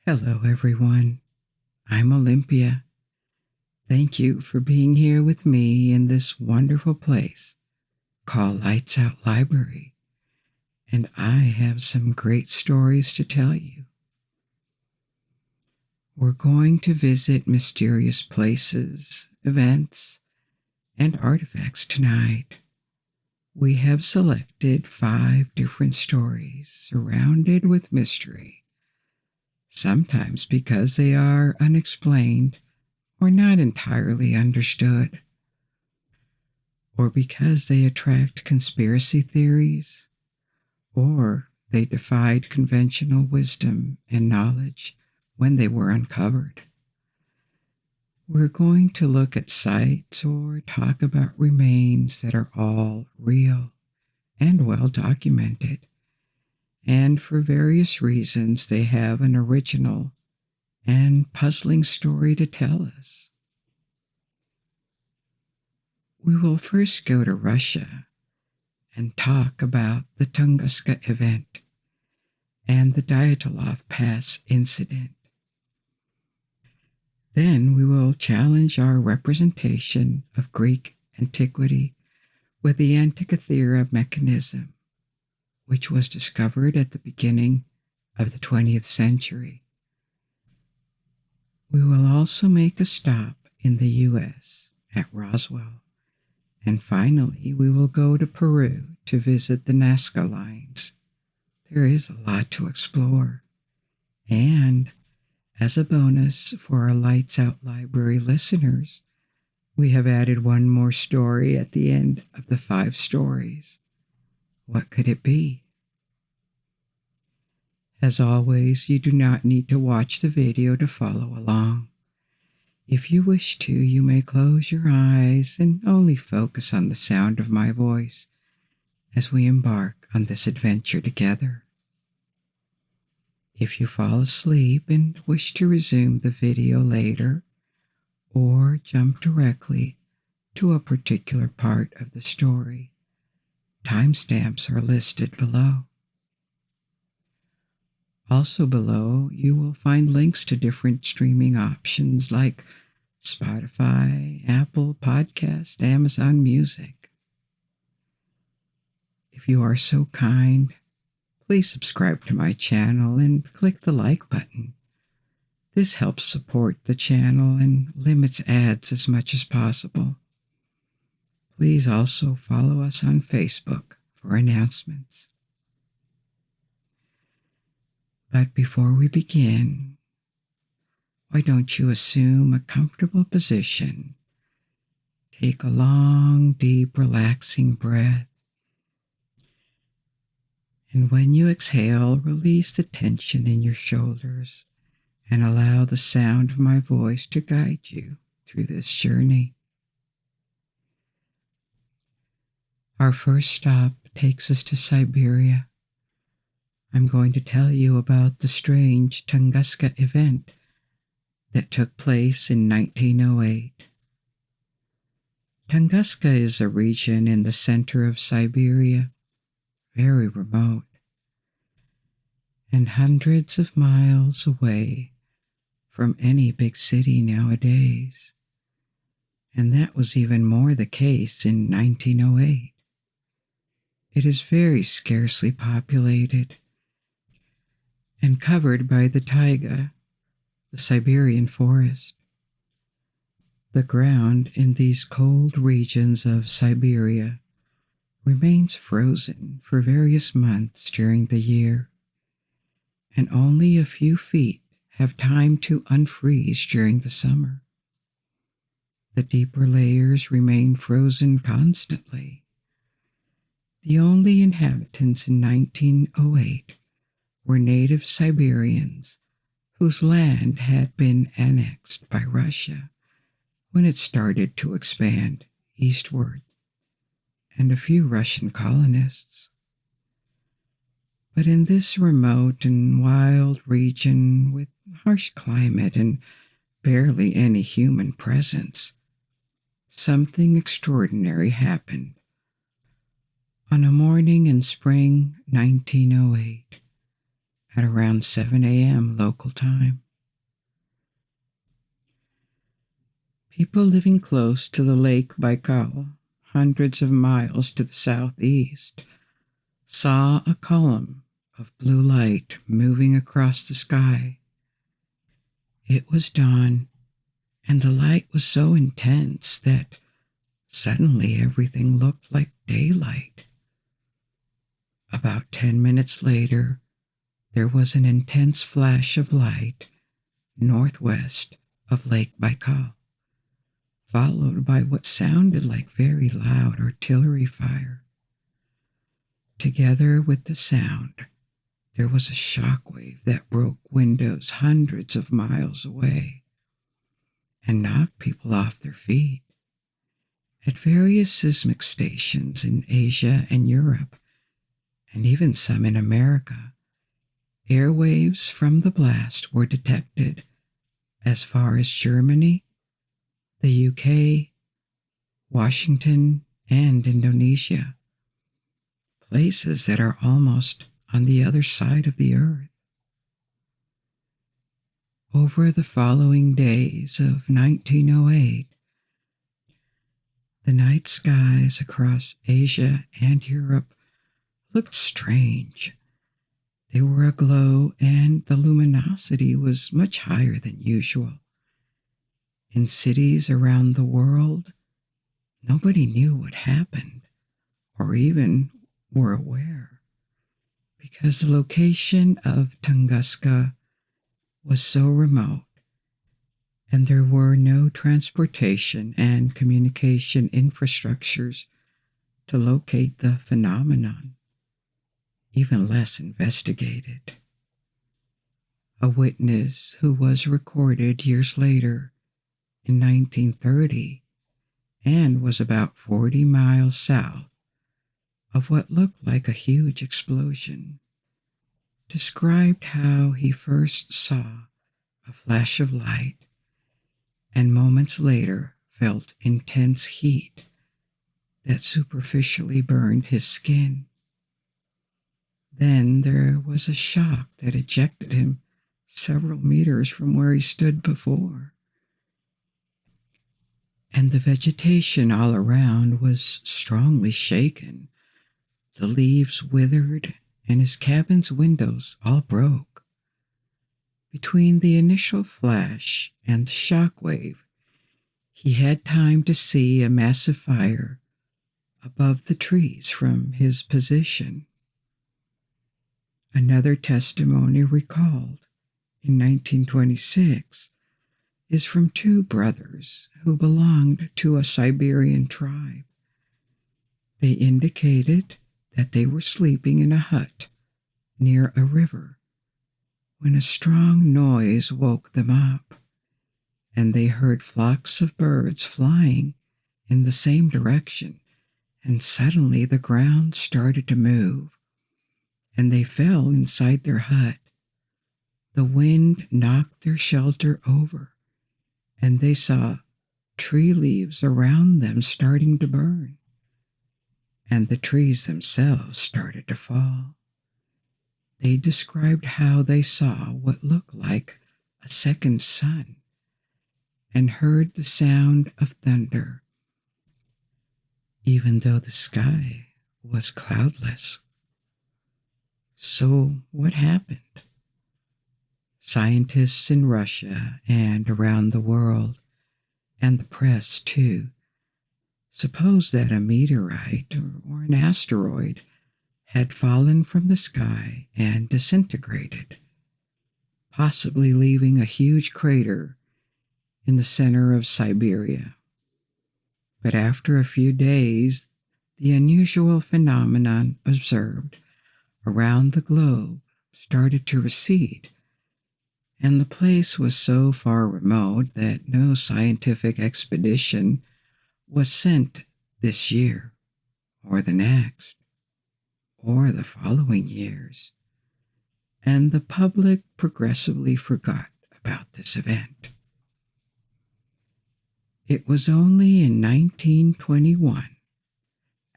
Hello, everyone. I'm Olympia. Thank you for being here with me in this wonderful place called Lights Out Library, and I have some great stories to tell you. We're going to visit mysterious places, events, and artifacts tonight. We have selected 5 different stories surrounded with mystery, sometimes because they are unexplained or not entirely understood, or because they attract conspiracy theories, or they defied conventional wisdom and knowledge when they were uncovered. We're going to look at sites or talk about remains that are all real and well documented, and for various reasons they have an original and puzzling story to tell us. We will first go to Russia and talk about the Tunguska Event and the Dyatlov Pass Incident. Then we will challenge our representation of Greek antiquity with the Antikythera Mechanism, which was discovered at the beginning of the 20th century. We will also make a stop in the U.S. at Roswell. And finally, we will go to Peru to visit the Nazca Lines. There is a lot to explore. And as a bonus for our Lights Out Library listeners, we have added one more story at the end of the 5 stories. What could it be? As always, you do not need to watch the video to follow along. If you wish to, you may close your eyes and only focus on the sound of my voice as we embark on this adventure together. If you fall asleep and wish to resume the video later, or jump directly to a particular part of the story, timestamps are listed below. Also below, you will find links to different streaming options like Spotify, Apple Podcast, Amazon Music. If you are so kind, please subscribe to my channel and click the like button. This helps support the channel and limits ads as much as possible. Please also follow us on Facebook for announcements. But before we begin, why don't you assume a comfortable position? Take a long, deep, relaxing breath. And when you exhale, release the tension in your shoulders and allow the sound of my voice to guide you through this journey. Our first stop takes us to Siberia. I'm going to tell you about the strange Tunguska event that took place in 1908. Tunguska is a region in the center of Siberia, very remote, and hundreds of miles away from any big city nowadays. And that was even more the case in 1908. It is very scarcely populated and covered by the taiga, the Siberian forest. The ground in these cold regions of Siberia remains frozen for various months during the year, and only a few feet have time to unfreeze during the summer. The deeper layers remain frozen constantly. The only inhabitants in 1908 were native Siberians whose land had been annexed by Russia when it started to expand eastward, and a few Russian colonists. But in this remote and wild region with harsh climate and barely any human presence, something extraordinary happened. On a morning in spring 1908, at around 7 a.m. local time. People living close to the Lake Baikal, hundreds of miles to the southeast, saw a column of blue light moving across the sky. It was dawn, and the light was so intense that suddenly everything looked like daylight. About 10 minutes later, there was an intense flash of light northwest of Lake Baikal, followed by what sounded like very loud artillery fire. Together with the sound, there was a shockwave that broke windows hundreds of miles away and knocked people off their feet. At various seismic stations in Asia and Europe, and even some in America, airwaves from the blast were detected as far as Germany, the UK, Washington, and Indonesia, places that are almost on the other side of the earth. Over the following days of 1908, the night skies across Asia and Europe looked strange. They were aglow, and the luminosity was much higher than usual. In cities around the world, nobody knew what happened, or even were aware, because the location of Tunguska was so remote, and there were no transportation and communication infrastructures to locate the phenomenon, even less investigated. A witness who was recorded years later in 1930 and was about 40 miles south of what looked like a huge explosion, described how he first saw a flash of light and moments later felt intense heat that superficially burned his skin. Then there was a shock that ejected him several meters from where he stood before. And the vegetation all around was strongly shaken. The leaves withered, and his cabin's windows all broke. Between the initial flash and the shock wave, he had time to see a massive fire above the trees from his position. Another testimony recalled in 1926 is from two brothers who belonged to a Siberian tribe. They indicated that they were sleeping in a hut near a river when a strong noise woke them up, and they heard flocks of birds flying in the same direction, and suddenly the ground started to move, and they fell inside their hut. The wind knocked their shelter over, and they saw tree leaves around them starting to burn, and the trees themselves started to fall. They described how they saw what looked like a second sun and heard the sound of thunder, even though the sky was cloudless. So what happened? Scientists in Russia and around the world, and the press too, suppose that a meteorite or an asteroid had fallen from the sky and disintegrated, possibly leaving a huge crater in the center of Siberia. But after a few days, the unusual phenomenon observed around the globe started to recede, and the place was so far remote that no scientific expedition was sent this year, or the next, or the following years, and the public progressively forgot about this event. It was only in 1921,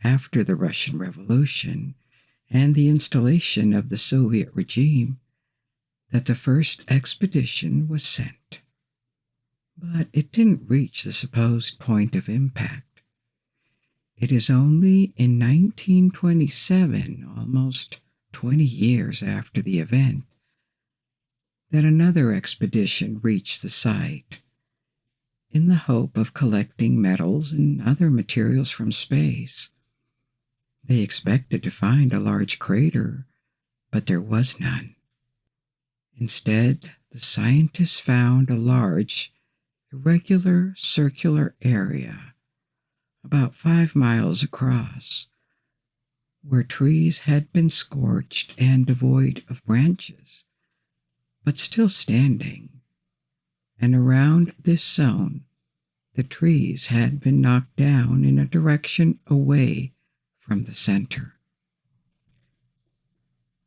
after the Russian Revolution and the installation of the Soviet regime, that the first expedition was sent, but it didn't reach the supposed point of impact. It is only in 1927, almost 20 years after the event, that another expedition reached the site in the hope of collecting metals and other materials from space. They expected to find a large crater, but there was none. Instead, the scientists found a large, irregular circular area, about 5 miles across, where trees had been scorched and devoid of branches, but still standing. And around this zone, the trees had been knocked down in a direction away from the center.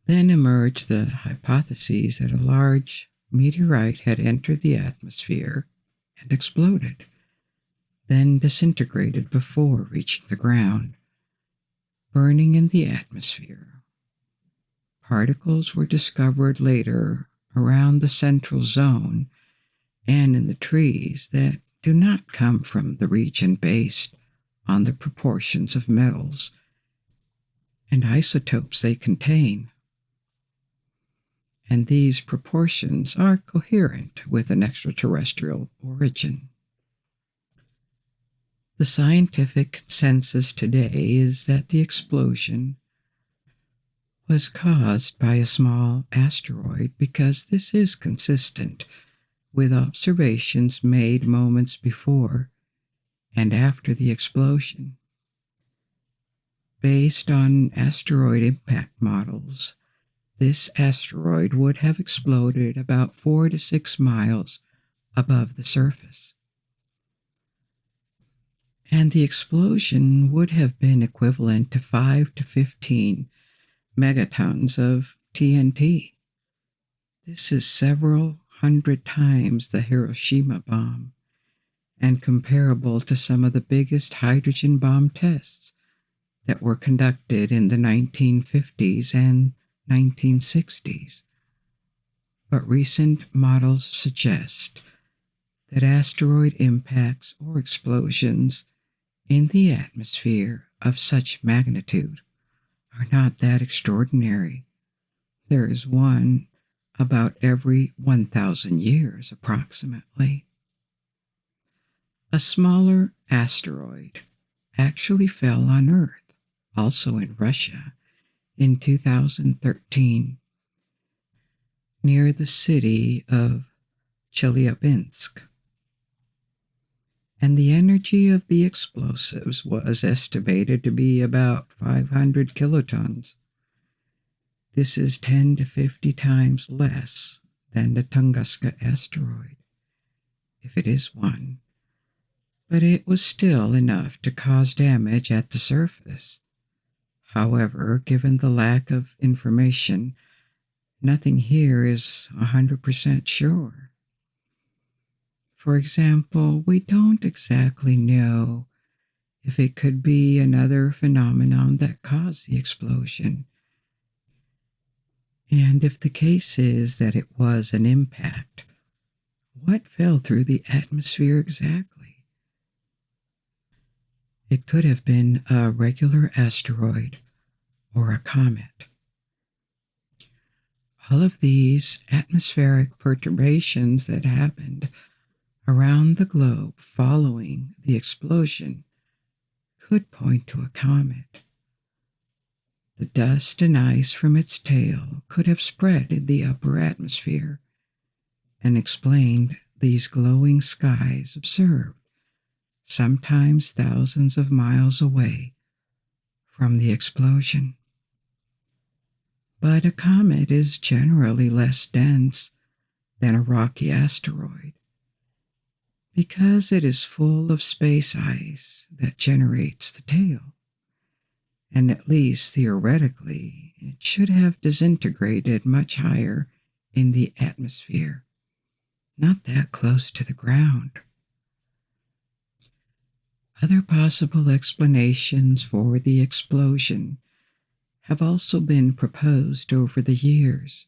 Then emerged the hypotheses that a large meteorite had entered the atmosphere and exploded, then disintegrated before reaching the ground, burning in the atmosphere. Particles were discovered later around the central zone and in the trees that do not come from the region based on the proportions of metals and isotopes they contain. And these proportions are coherent with an extraterrestrial origin. The scientific consensus today is that the explosion was caused by a small asteroid because this is consistent with observations made moments before and after the explosion. Based on asteroid impact models, this asteroid would have exploded about 4 to 6 miles above the surface. And the explosion would have been equivalent to 5 to 15 megatons of TNT. This is several hundred times the Hiroshima bomb, and comparable to some of the biggest hydrogen bomb tests that were conducted in the 1950s and 1960s. But recent models suggest that asteroid impacts or explosions in the atmosphere of such magnitude are not that extraordinary. There is one about every 1,000 years approximately. A smaller asteroid actually fell on Earth, also in Russia, in 2013, near the city of Chelyabinsk. And the energy of the explosives was estimated to be about 500 kilotons. This is 10 to 50 times less than the Tunguska asteroid, if it is one, but it was still enough to cause damage at the surface. However, given the lack of information, nothing here is 100% sure. For example, we don't exactly know if it could be another phenomenon that caused the explosion. And if the case is that it was an impact, what fell through the atmosphere exactly? It could have been a regular asteroid or a comet. All of these atmospheric perturbations that happened around the globe following the explosion could point to a comet. The dust and ice from its tail could have spread in the upper atmosphere and explained these glowing skies observed, sometimes thousands of miles away from the explosion. But a comet is generally less dense than a rocky asteroid because it is full of space ice that generates the tail. And at least theoretically, it should have disintegrated much higher in the atmosphere, not that close to the ground. Other possible explanations for the explosion have also been proposed over the years,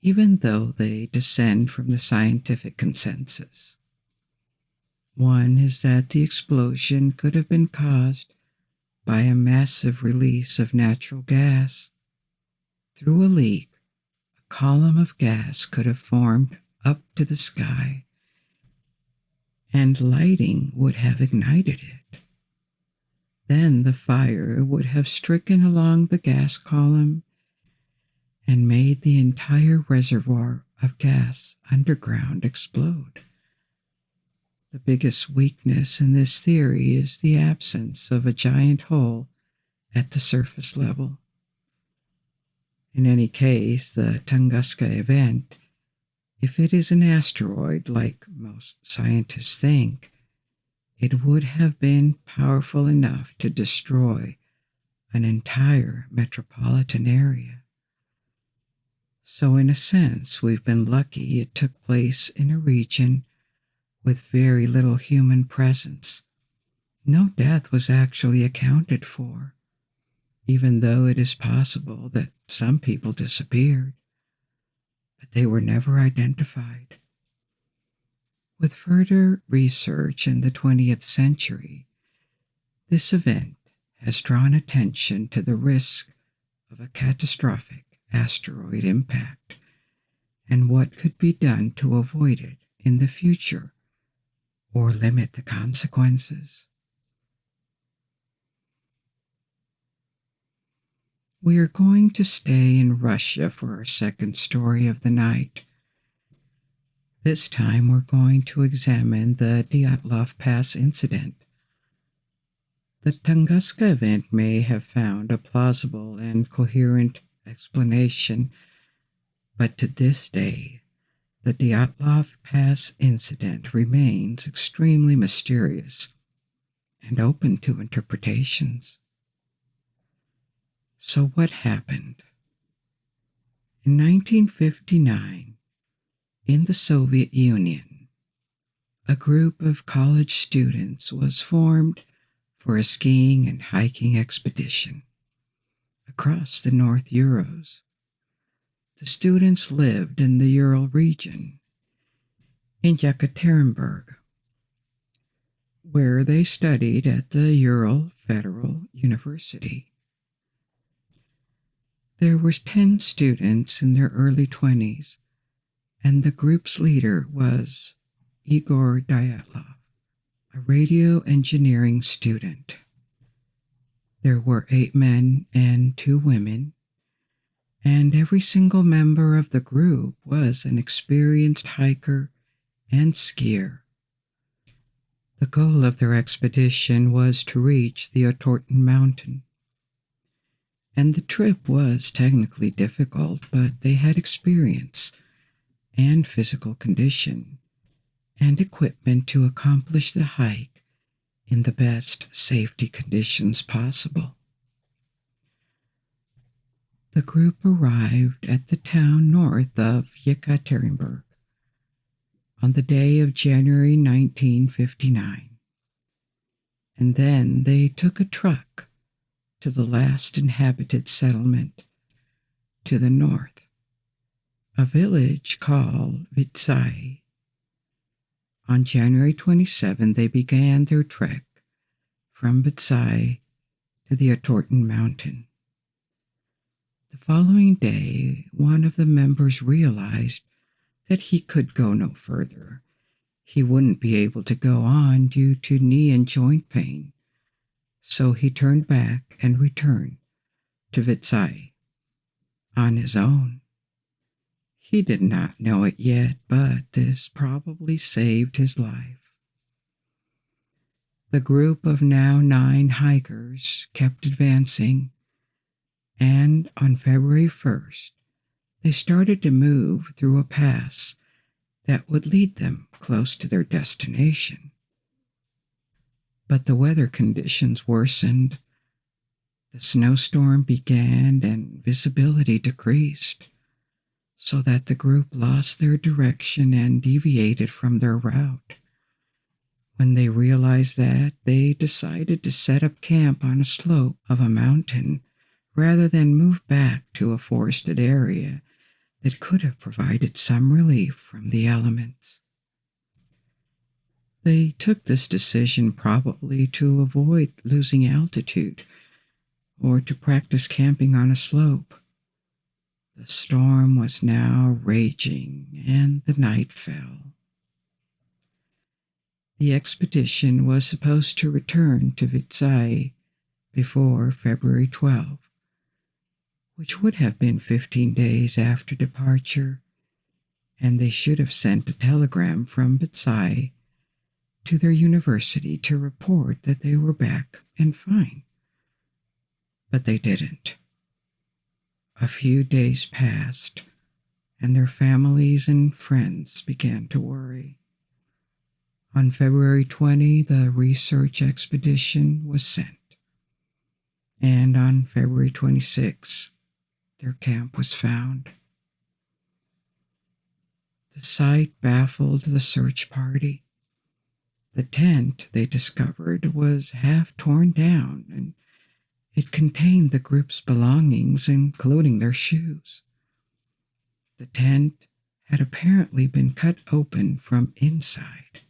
even though they descend from the scientific consensus. One is that the explosion could have been caused by a massive release of natural gas. Through a leak, a column of gas could have formed up to the sky, and lighting would have ignited it. Then the fire would have stricken along the gas column and made the entire reservoir of gas underground explode. The biggest weakness in this theory is the absence of a giant hole at the surface level. In any case, the Tunguska Event, if it is an asteroid like most scientists think, it would have been powerful enough to destroy an entire metropolitan area. So in a sense, we've been lucky it took place in a region with very little human presence. No death was actually accounted for, even though it is possible that some people disappeared, but they were never identified. With further research in the 20th century, this event has drawn attention to the risk of a catastrophic asteroid impact and what could be done to avoid it in the future or limit the consequences. We are going to stay in Russia for our second story of the night. This time we're going to examine the Dyatlov Pass Incident. The Tunguska Event may have found a plausible and coherent explanation, but to this day, the Dyatlov Pass Incident remains extremely mysterious and open to interpretations. So what happened? In 1959, in the Soviet Union, a group of college students was formed for a skiing and hiking expedition across the North Urals. The students lived in the Ural region, in Yekaterinburg, where they studied at the Ural Federal University. There were 10 students in their early 20s, and the group's leader was Igor Dyatlov, a radio engineering student. There were 8 men and 2 women, and every single member of the group was an experienced hiker and skier. The goal of their expedition was to reach the Otorten Mountain, and the trip was technically difficult, but they had experience and physical condition and equipment to accomplish the hike in the best safety conditions possible. The group arrived at the town north of Yekaterinburg on the day of January 1959, and then they took a truck to the last inhabited settlement to the north, a village called Vitsai. On January 27, they began their trek from Vitsai to the Otorten Mountain. The following day, one of the members realized that he could go no further. He wouldn't be able to go on due to knee and joint pain, so he turned back and returned to Vitsai on his own. He did not know it yet, but this probably saved his life. The group of now 9 hikers kept advancing, and on February 1st, they started to move through a pass that would lead them close to their destination. But the weather conditions worsened. The snowstorm began and visibility decreased, so that the group lost their direction and deviated from their route. When they realized that, they decided to set up camp on a slope of a mountain rather than move back to a forested area that could have provided some relief from the elements. They took this decision probably to avoid losing altitude or to practice camping on a slope. The storm was now raging and the night fell. The expedition was supposed to return to Vitsai before February 12, which would have been 15 days after departure, and they should have sent a telegram from Vitsai to their university to report that they were back and fine. But they didn't. A few days passed, and their families and friends began to worry. On February 20, the research expedition was sent, and on February 26, their camp was found. The sight baffled the search party. The tent, they discovered, was half torn down, and it contained the group's belongings, including their shoes. The tent had apparently been cut open from inside.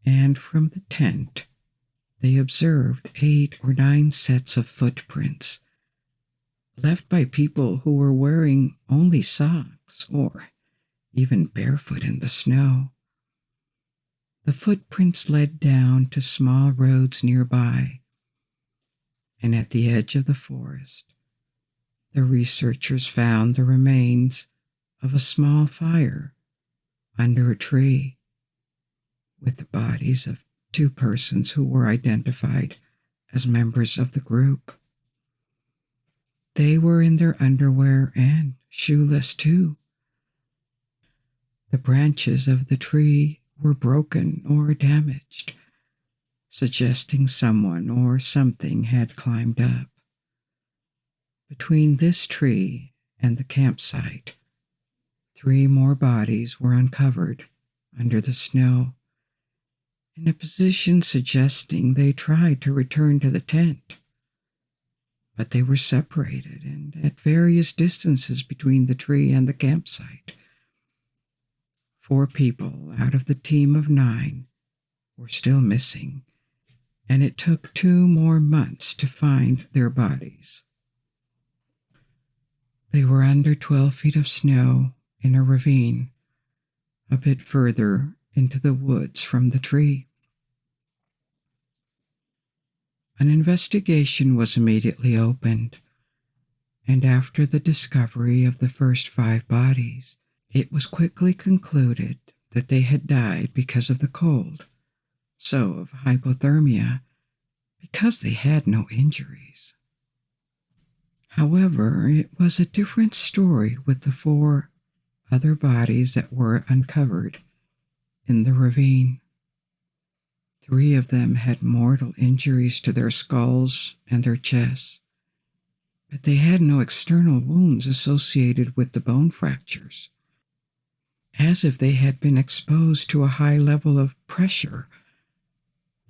And from the tent, they observed 8 or 9 sets of footprints, left by people who were wearing only socks or even barefoot in the snow. The footprints led down to small roads nearby, and at the edge of the forest, the researchers found the remains of a small fire under a tree, with the bodies of 2 persons who were identified as members of the group. They were in their underwear and shoeless too. The branches of the tree were broken or damaged, suggesting someone or something had climbed up. Between this tree and the campsite, 3 more bodies were uncovered under the snow, in a position suggesting they tried to return to the tent. But they were separated and at various distances between the tree and the campsite. 4 people out of the team of 9 were still missing, and it took 2 more months to find their bodies. They were under 12 feet of snow in a ravine, a bit further into the woods from the tree. An investigation was immediately opened, and after the discovery of the first 5 bodies, it was quickly concluded that they had died because of the cold, so of hypothermia, because they had no injuries. However, it was a different story with the 4 other bodies that were uncovered in the ravine. 3 of them had mortal injuries to their skulls and their chests, but they had no external wounds associated with the bone fractures, as if they had been exposed to a high level of pressure,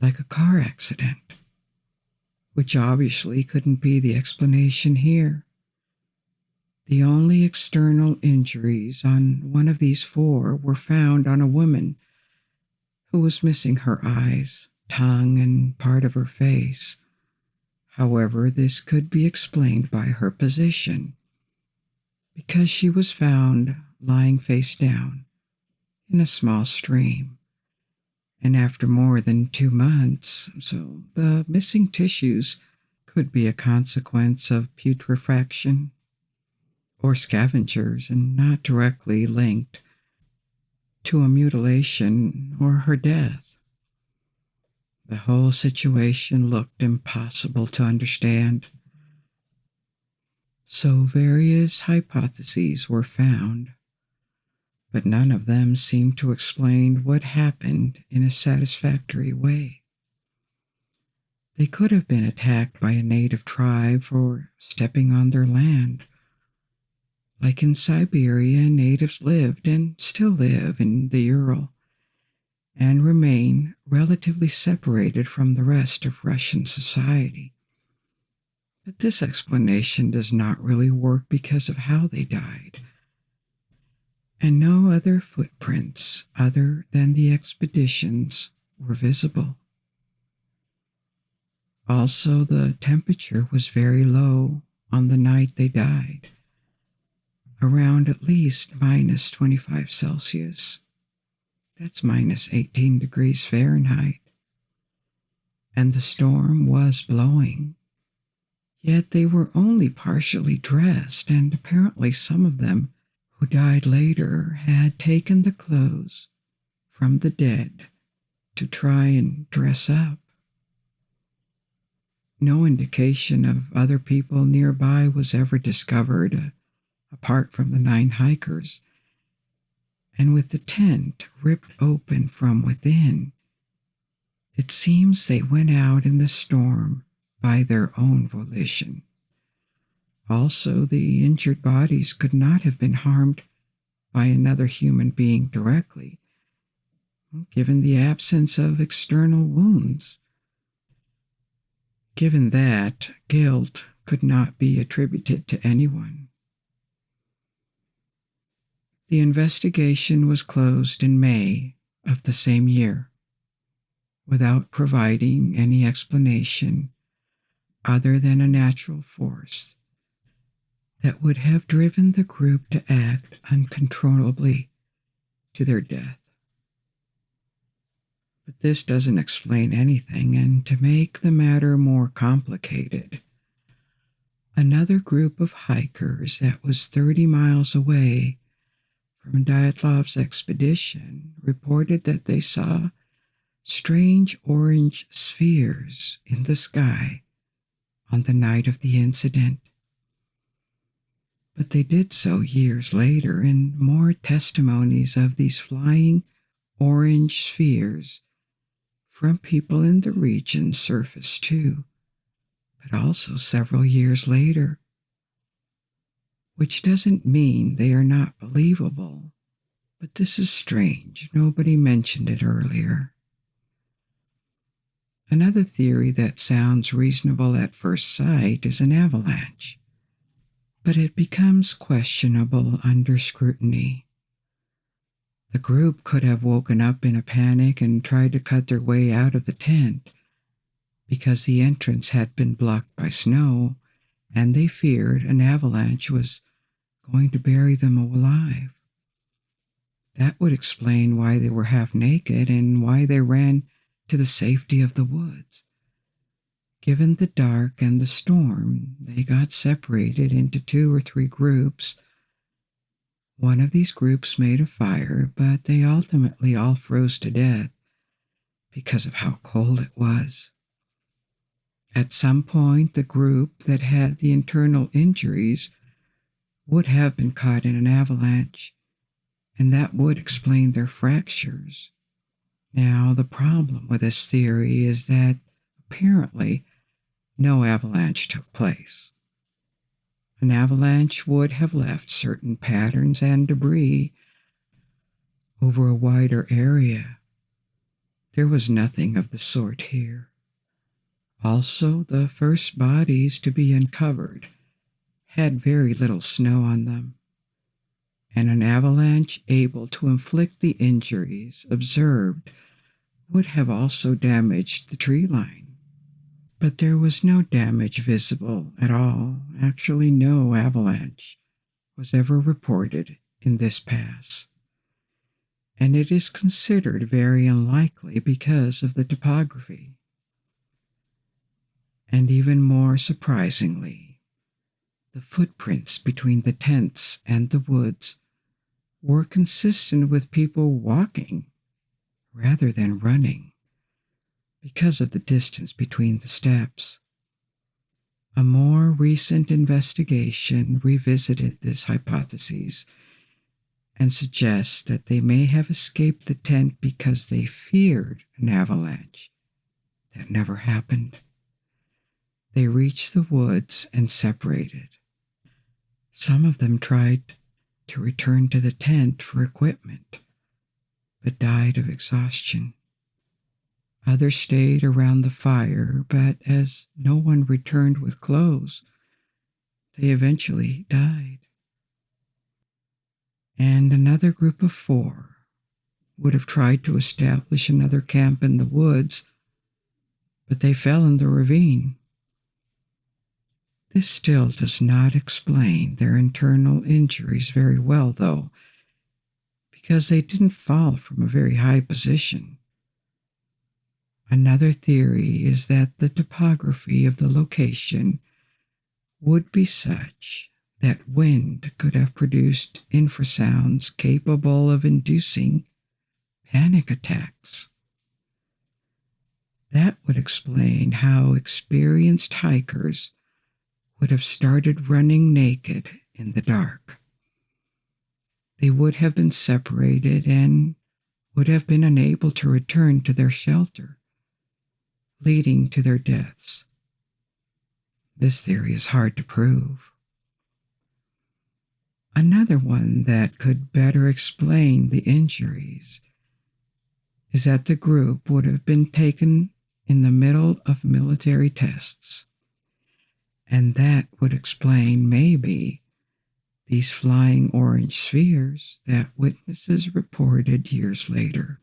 like a car accident, which obviously couldn't be the explanation here. The only external injuries on one of these 4 were found on a woman who was missing her eyes, tongue, and part of her face. However, this could be explained by her position, because she was found lying face down in a small stream, and after more than 2 months, so the missing tissues could be a consequence of putrefaction or scavengers and not directly linked to a mutilation or her death. The whole situation looked impossible to understand. So various hypotheses were found, but none of them seemed to explain what happened in a satisfactory way. They could have been attacked by a native tribe for stepping on their land. Like in Siberia, natives lived and still live in the Ural and remain relatively separated from the rest of Russian society. But this explanation does not really work because of how they died, and no other footprints other than the expeditions were visible. Also, the temperature was very low on the night they died, around at least minus 25 Celsius. That's minus 18 degrees Fahrenheit. And the storm was blowing. Yet they were only partially dressed, and apparently some of them who died later had taken the clothes from the dead to try and dress up. No indication of other people nearby was ever discovered, apart from the 9 hikers, and with the tent ripped open from within, it seems they went out in the storm by their own volition. Also, the injured bodies could not have been harmed by another human being directly, given the absence of external wounds. Given that, guilt could not be attributed to anyone. The investigation was closed in May of the same year, without providing any explanation other than a natural force that would have driven the group to act uncontrollably to their death. But this doesn't explain anything, and to make the matter more complicated, another group of hikers that was 30 miles away from Dyatlov's expedition reported that they saw strange orange spheres in the sky on the night of the incident. But they did so years later, and more testimonies of these flying orange spheres from people in the region surfaced too, but also several years later, which doesn't mean they are not believable, but this is strange. Nobody mentioned it earlier. Another theory that sounds reasonable at first sight is an avalanche, but it becomes questionable under scrutiny. The group could have woken up in a panic and tried to cut their way out of the tent because the entrance had been blocked by snow, and they feared an avalanche was going to bury them alive. That would explain why they were half naked and why they ran to the safety of the woods. Given the dark and the storm, they got separated into 2 or 3 groups. One of these groups made a fire, but they ultimately all froze to death because of how cold it was. At some point, the group that had the internal injuries would have been caught in an avalanche, and that would explain their fractures. Now, the problem with this theory is that apparently no avalanche took place. An avalanche would have left certain patterns and debris over a wider area. There was nothing of the sort here. Also, the first bodies to be uncovered had very little snow on them, and an avalanche able to inflict the injuries observed would have also damaged the tree line. But there was no damage visible at all. Actually, no avalanche was ever reported in this pass, and it is considered very unlikely because of the topography. And even more surprisingly, the footprints between the tents and the woods were consistent with people walking rather than running because of the distance between the steps. A more recent investigation revisited this hypothesis and suggests that they may have escaped the tent because they feared an avalanche that never happened. They reached the woods and separated. Some of them tried to return to the tent for equipment, but died of exhaustion. Others stayed around the fire, but as no one returned with clothes, they eventually died. And another group of 4 would have tried to establish another camp in the woods, but they fell in the ravine. This still does not explain their internal injuries very well, though, because they didn't fall from a very high position. Another theory is that the topography of the location would be such that wind could have produced infrasounds capable of inducing panic attacks. That would explain how experienced hikers would have started running naked in the dark. They would have been separated and would have been unable to return to their shelter, leading to their deaths. This theory is hard to prove. Another one that could better explain the injuries is that the group would have been taken in the middle of military tests, and that would explain maybe these flying orange spheres that witnesses reported years later.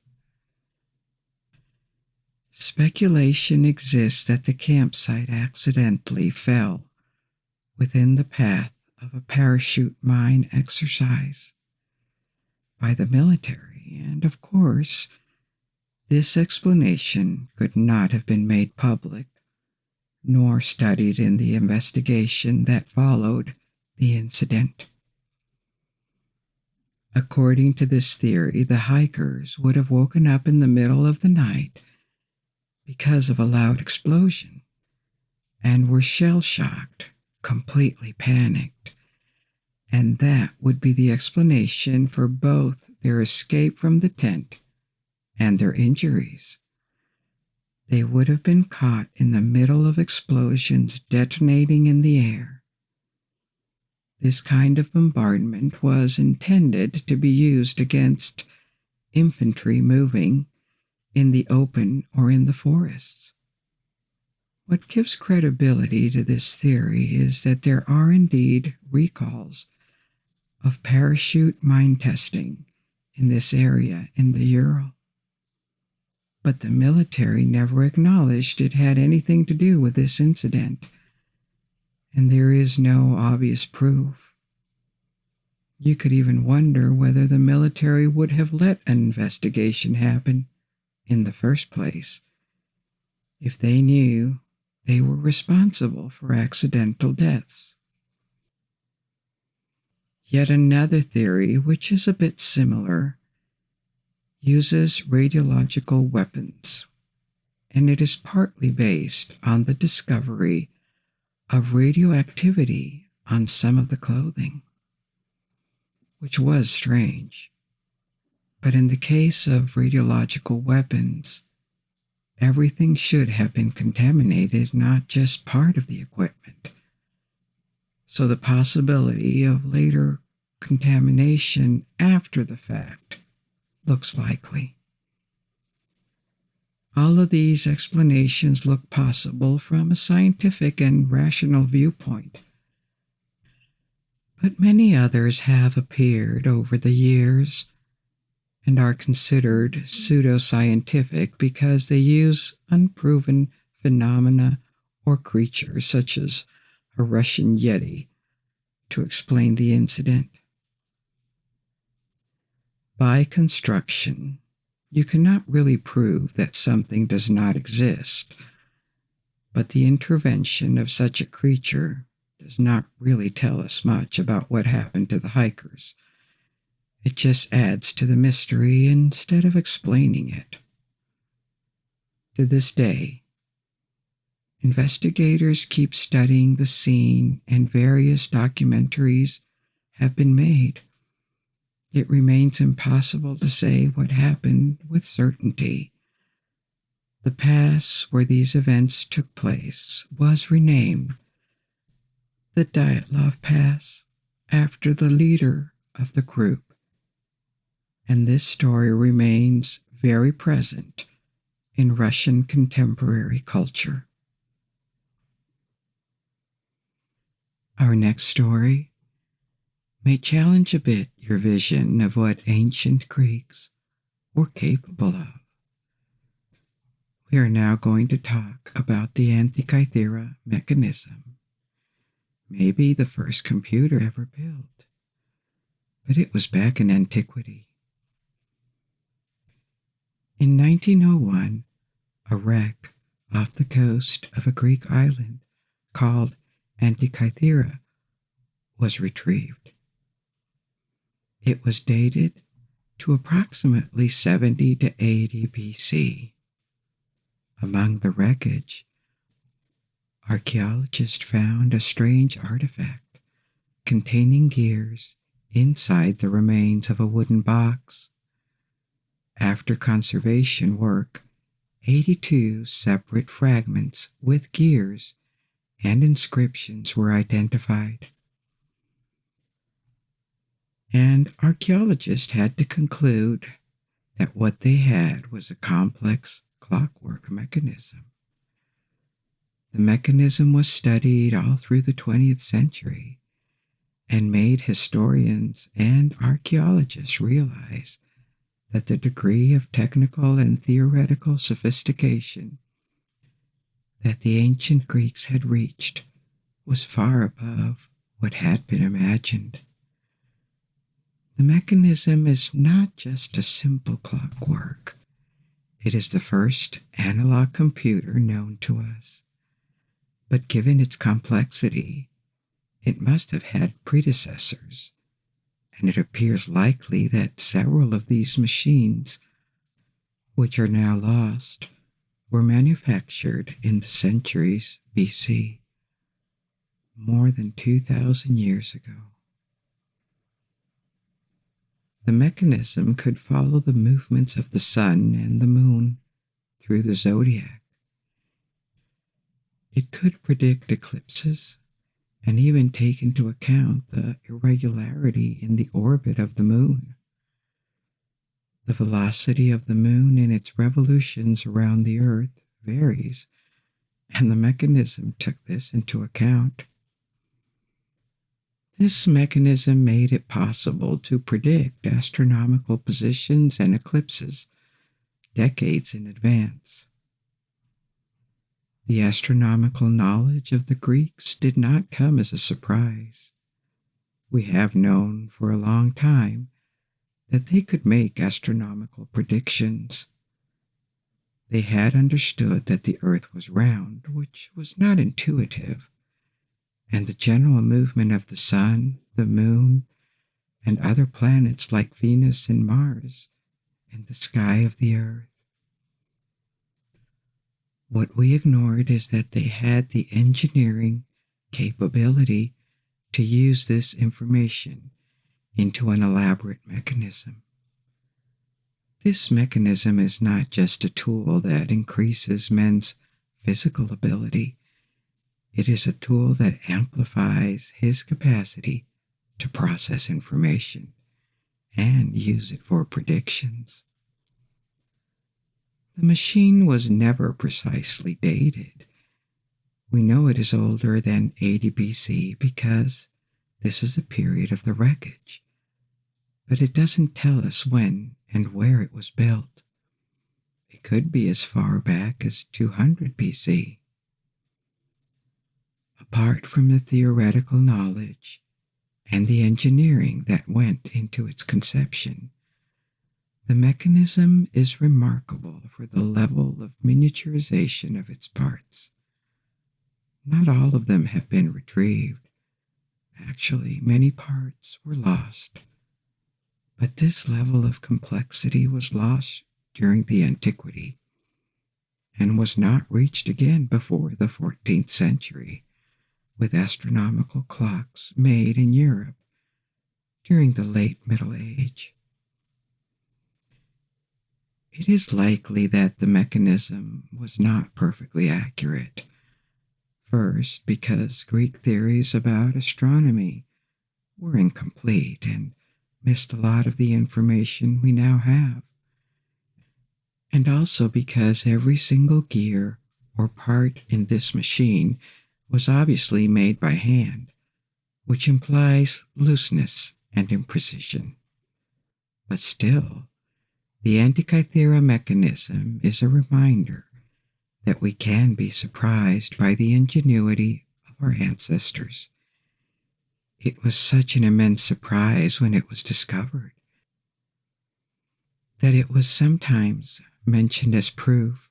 Speculation exists that the campsite accidentally fell within the path of a parachute mine exercise by the military, and of course, this explanation could not have been made public nor studied in the investigation that followed the incident. According to this theory, the hikers would have woken up in the middle of the night because of a loud explosion and were shell-shocked, completely panicked, and that would be the explanation for both their escape from the tent and their injuries. They would have been caught in the middle of explosions detonating in the air. This kind of bombardment was intended to be used against infantry moving in the open or in the forests. What gives credibility to this theory is that there are indeed recalls of parachute mine testing in this area in the Ural. But the military never acknowledged it had anything to do with this incident, and there is no obvious proof. You could even wonder whether the military would have let an investigation happen in the first place if they knew they were responsible for accidental deaths. Yet another theory, which is a bit similar, uses radiological weapons, and it is partly based on the discovery of radioactivity on some of the clothing, which was strange. But in the case of radiological weapons, everything should have been contaminated, not just part of the equipment. So the possibility of later contamination after the fact looks likely. All of these explanations look possible from a scientific and rational viewpoint, but many others have appeared over the years and are considered pseudoscientific because they use unproven phenomena or creatures such as a Russian Yeti to explain the incident. By construction, you cannot really prove that something does not exist, but the intervention of such a creature does not really tell us much about what happened to the hikers. It just adds to the mystery instead of explaining it. To this day, investigators keep studying the scene and various documentaries have been made. It remains impossible to say what happened with certainty. The pass where these events took place was renamed the Dyatlov Pass after the leader of the group, and this story remains very present in Russian contemporary culture. Our next story may challenge a bit your vision of what ancient Greeks were capable of. We are now going to talk about the Antikythera Mechanism, maybe the first computer ever built, but it was back in antiquity. In 1901, a wreck off the coast of a Greek island called Antikythera was retrieved. It was dated to approximately 70 to 80 BC. Among the wreckage, archaeologists found a strange artifact containing gears inside the remains of a wooden box. After conservation work, 82 separate fragments with gears and inscriptions were identified. And archaeologists had to conclude that what they had was a complex clockwork mechanism. The mechanism was studied all through the 20th century and made historians and archaeologists realize that the degree of technical and theoretical sophistication that the ancient Greeks had reached was far above what had been imagined. The mechanism is not just a simple clockwork. It is the first analog computer known to us. But given its complexity, it must have had predecessors, and it appears likely that several of these machines, which are now lost, were manufactured in the centuries BC, more than 2,000 years ago. The mechanism could follow the movements of the sun and the moon through the zodiac. It could predict eclipses and even take into account the irregularity in the orbit of the moon. The velocity of the moon in its revolutions around the Earth varies, and the mechanism took this into account. This mechanism made it possible to predict astronomical positions and eclipses decades in advance. The astronomical knowledge of the Greeks did not come as a surprise. We have known for a long time that they could make astronomical predictions. They had understood that the Earth was round, which was not intuitive, and the general movement of the sun, the moon, and other planets like Venus and Mars in the sky of the Earth. What we ignored is that they had the engineering capability to use this information into an elaborate mechanism. This mechanism is not just a tool that increases men's physical ability. It is a tool that amplifies his capacity to process information and use it for predictions. The machine was never precisely dated. We know it is older than 80 BC because this is the period of the wreckage, but it doesn't tell us when and where it was built. It could be as far back as 200 BC. Apart from the theoretical knowledge and the engineering that went into its conception, the mechanism is remarkable for the level of miniaturization of its parts. Not all of them have been retrieved. Actually, many parts were lost. But this level of complexity was lost during the antiquity and was not reached again before the 14th century, with astronomical clocks made in Europe during the late Middle Age. It is likely that the mechanism was not perfectly accurate. First, because Greek theories about astronomy were incomplete and missed a lot of the information we now have. and also because every single gear or part in this machine was obviously made by hand, which implies looseness and imprecision. But still, the Antikythera Mechanism is a reminder that we can be surprised by the ingenuity of our ancestors. It was such an immense surprise when it was discovered that it was sometimes mentioned as proof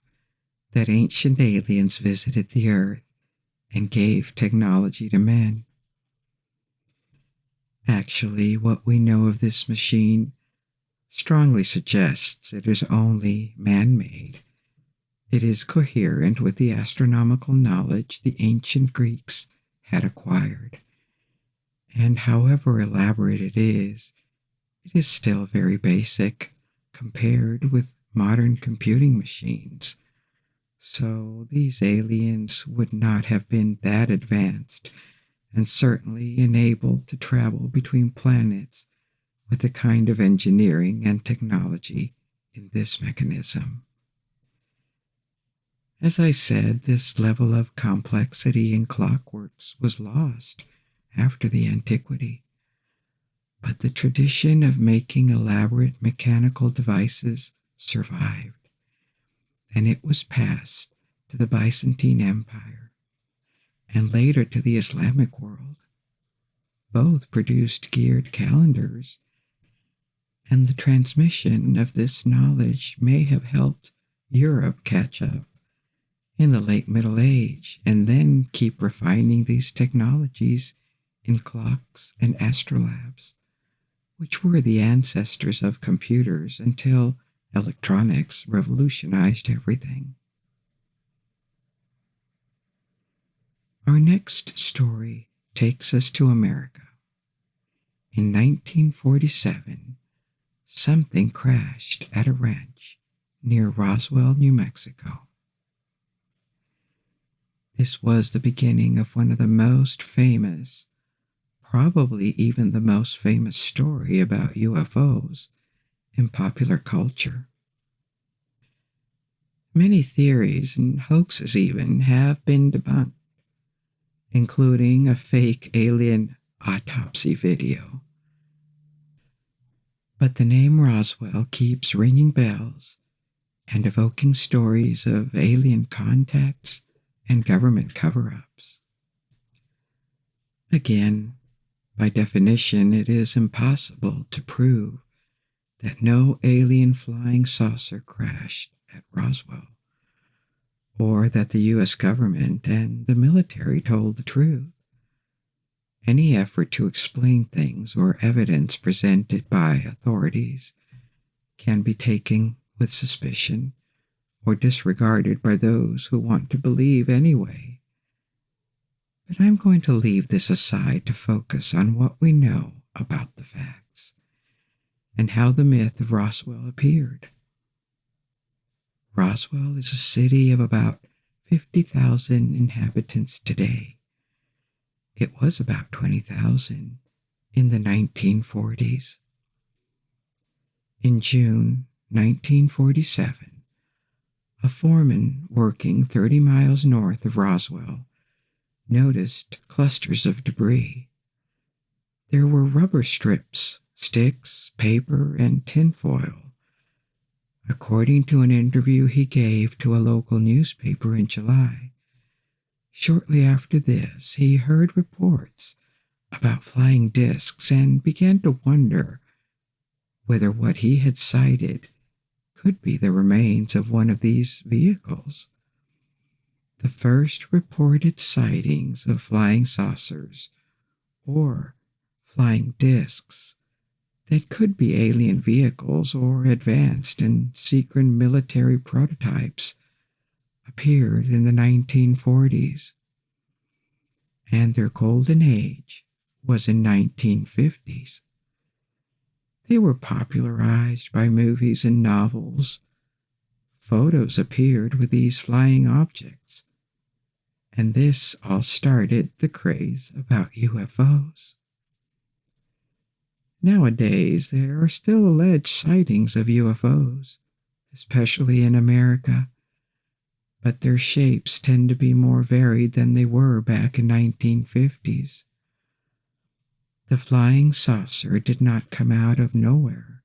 that ancient aliens visited the Earth and gave technology to men. Actually, what we know of this machine strongly suggests it is only man-made. It is coherent with the astronomical knowledge the ancient Greeks had acquired, and however elaborate it is still very basic compared with modern computing machines. So these aliens would not have been that advanced and certainly enabled to travel between planets with the kind of engineering and technology in this mechanism. As I said, this level of complexity in clockworks was lost after the antiquity, but the tradition of making elaborate mechanical devices survived, and it was passed to the Byzantine Empire and later to the Islamic world. Both produced geared calendars, and the transmission of this knowledge may have helped Europe catch up in the late Middle Age and then keep refining these technologies in clocks and astrolabes, which were the ancestors of computers until electronics revolutionized everything. Our next story takes us to America. In 1947, something crashed at a ranch near Roswell, New Mexico. This was the beginning of one of the most famous, probably even the most famous story about UFOs in popular culture. Many theories and hoaxes even have been debunked, including a fake alien autopsy video. But the name Roswell keeps ringing bells and evoking stories of alien contacts and government cover-ups. Again, by definition, it is impossible to prove that no alien flying saucer crashed at Roswell, or that the U.S. government and the military told the truth. Any effort to explain things or evidence presented by authorities can be taken with suspicion or disregarded by those who want to believe anyway. But I'm going to leave this aside to focus on what we know about the facts and how the myth of Roswell appeared. Roswell is a city of about 50,000 inhabitants today. It was about 20,000 in the 1940s. In June 1947, a foreman working 30 miles north of Roswell noticed clusters of debris. There were rubber strips, sticks, paper, and tinfoil. According to an interview he gave to a local newspaper in July, shortly after this, he heard reports about flying discs and began to wonder whether what he had sighted could be the remains of one of these vehicles. The first reported sightings of flying saucers or flying discs that could be alien vehicles or advanced and secret military prototypes appeared in the 1940s, and their golden age was in 1950s. They were popularized by movies and novels. Photos appeared with these flying objects, and this all started the craze about UFOs. Nowadays, there are still alleged sightings of UFOs, especially in America, but their shapes tend to be more varied than they were back in 1950s. The flying saucer did not come out of nowhere.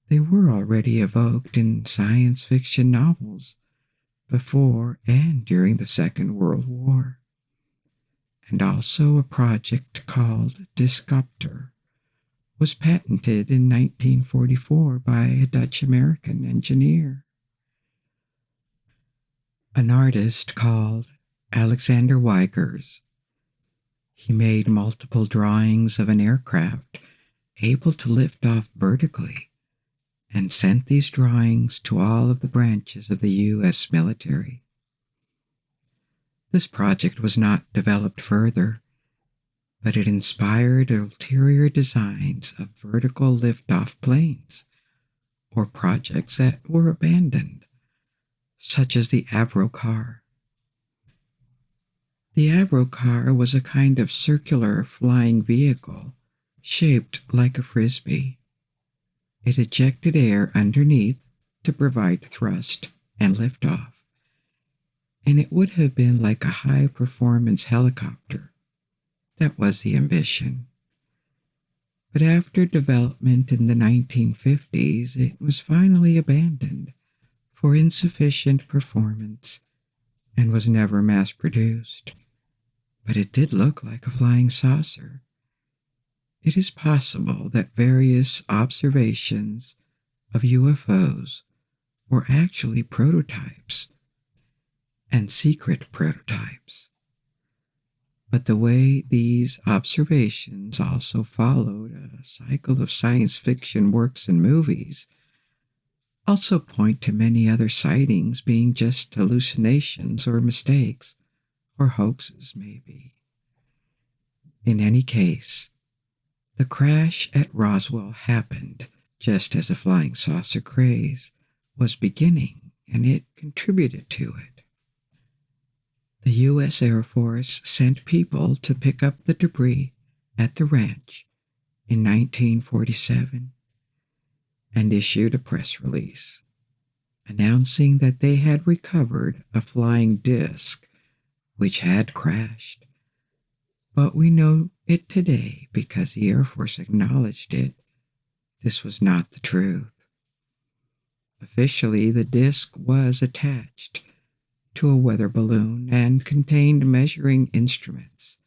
They were already evoked in science fiction novels before and during the Second World War, and also a project called Discopter was patented in 1944 by a Dutch-American engineer. An artist called Alexander Weigers. He made multiple drawings of an aircraft able to lift off vertically and sent these drawings to all of the branches of the U.S. military. This project was not developed further, but it inspired ulterior designs of vertical liftoff planes or projects that were abandoned, such as the Avro car. The Avro car was a kind of circular flying vehicle shaped like a frisbee. It ejected air underneath to provide thrust and liftoff, and it would have been like a high-performance helicopter. That was the ambition. But after development in the 1950s, it was finally abandoned for insufficient performance and was never mass-produced. But it did look like a flying saucer. It is possible that various observations of UFOs were actually prototypes and secret prototypes. But the way these observations also followed a cycle of science fiction works and movies also point to many other sightings being just hallucinations or mistakes, or hoaxes maybe. In any case, the crash at Roswell happened just as a flying saucer craze was beginning, and it contributed to it. The U.S. Air Force sent people to pick up the debris at the ranch in 1947 and issued a press release announcing that they had recovered a flying disc which had crashed. But we know it today because the Air Force acknowledged it. This was not the truth. Officially, the disc was attached to a weather balloon and contained measuring instruments.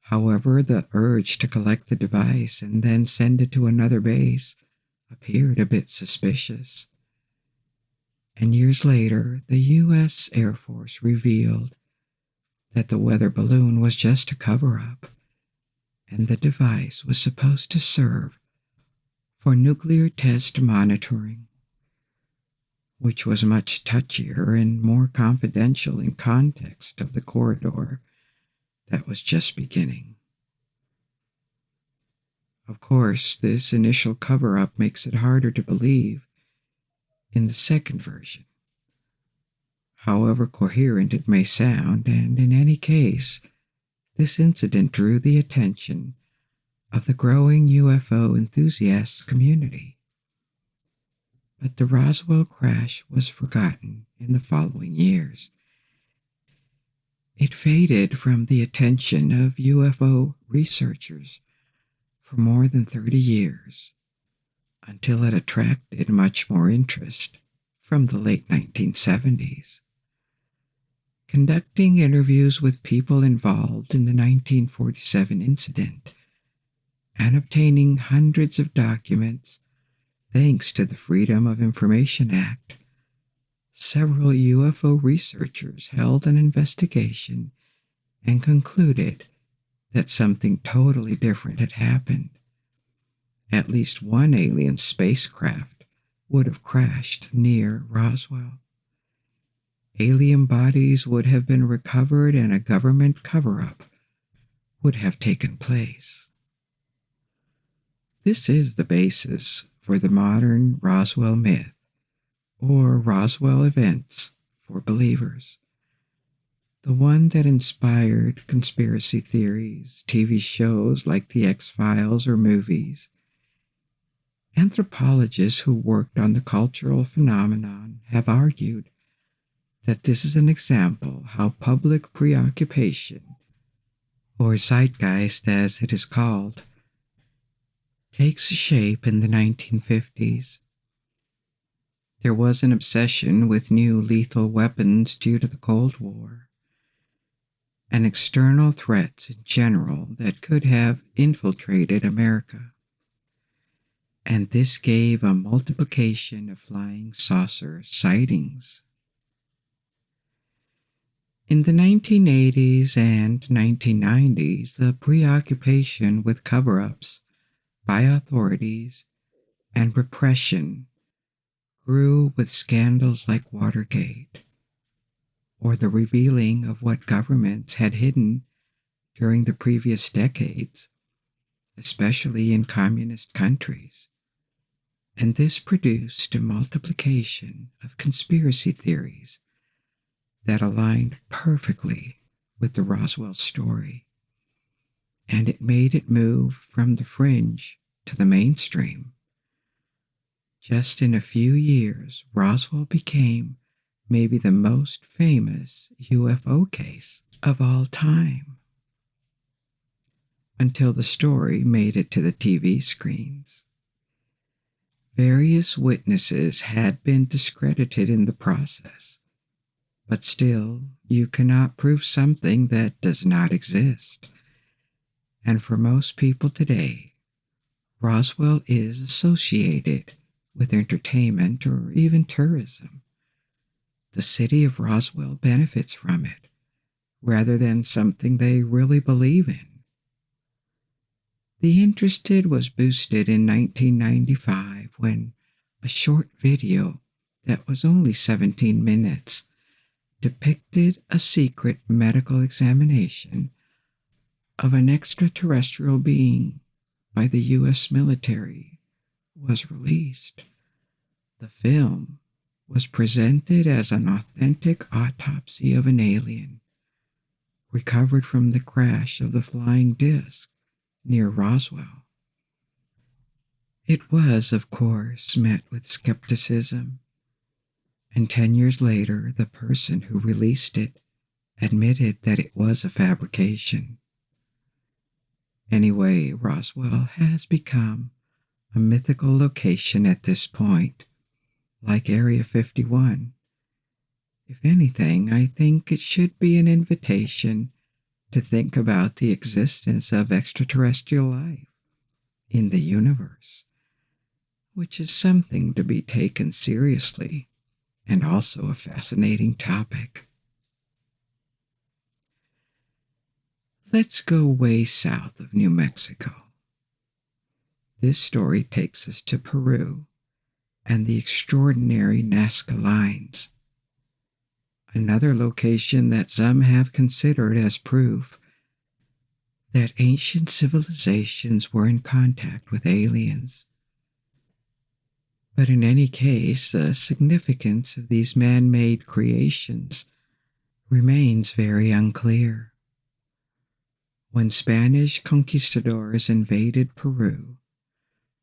However, the urge to collect the device and then send it to another base appeared a bit suspicious. And years later, the U.S. Air Force revealed that the weather balloon was just a cover-up, and the device was supposed to serve for nuclear test monitoring, which was much touchier and more confidential in context of the corridor that was just beginning. Of course, this initial cover-up makes it harder to believe in the second version, however coherent it may sound, and in any case, this incident drew the attention of the growing UFO enthusiasts community. But the Roswell crash was forgotten in the following years. It faded from the attention of UFO researchers for more than 30 years, until it attracted much more interest from the late 1970s. Conducting interviews with people involved in the 1947 incident and obtaining hundreds of documents thanks to the Freedom of Information Act, several UFO researchers held an investigation and concluded that something totally different had happened. At least one alien spacecraft would have crashed near Roswell. Alien bodies would have been recovered and a government cover-up would have taken place. This is the basis for the modern Roswell myth, or Roswell events for believers. The one that inspired conspiracy theories, TV shows like The X-Files or movies, Anthropologists who worked on the cultural phenomenon have argued that this is an example how public preoccupation, or zeitgeist as it is called, takes shape in the 1950s. There was an obsession with new lethal weapons due to the Cold War, and external threats in general that could have infiltrated America. And this gave a multiplication of flying saucer sightings. In the 1980s and 1990s, the preoccupation with cover-ups by authorities and repression grew with scandals like Watergate, or the revealing of what governments had hidden during the previous decades, especially in communist countries. And this produced a multiplication of conspiracy theories that aligned perfectly with the Roswell story, and it made it move from the fringe to the mainstream. Just in a few years, Roswell became maybe the most famous UFO case of all time, until the story made it to the TV screens. Various witnesses had been discredited in the process, but still, you cannot prove something that does not exist. And for most people today, Roswell is associated with entertainment or even tourism. The city of Roswell benefits from it, rather than something they really believe in. The interest was boosted in 1995 when a short video that was only 17 minutes depicted a secret medical examination of an extraterrestrial being by the U.S. military was released. The film was presented as an authentic autopsy of an alien recovered from the crash of the flying disc near Roswell. It was, of course, met with skepticism, and 10 years later, the person who released it admitted that it was a fabrication. Anyway, Roswell has become a mythical location at this point, like Area 51. If anything, I think it should be an invitation to think about the existence of extraterrestrial life in the universe, which is something to be taken seriously and also a fascinating topic. Let's go way south of New Mexico. This story takes us to Peru and the extraordinary Nazca Lines, another location that some have considered as proof that ancient civilizations were in contact with aliens. But in any case, the significance of these man-made creations remains very unclear. When Spanish conquistadors invaded Peru,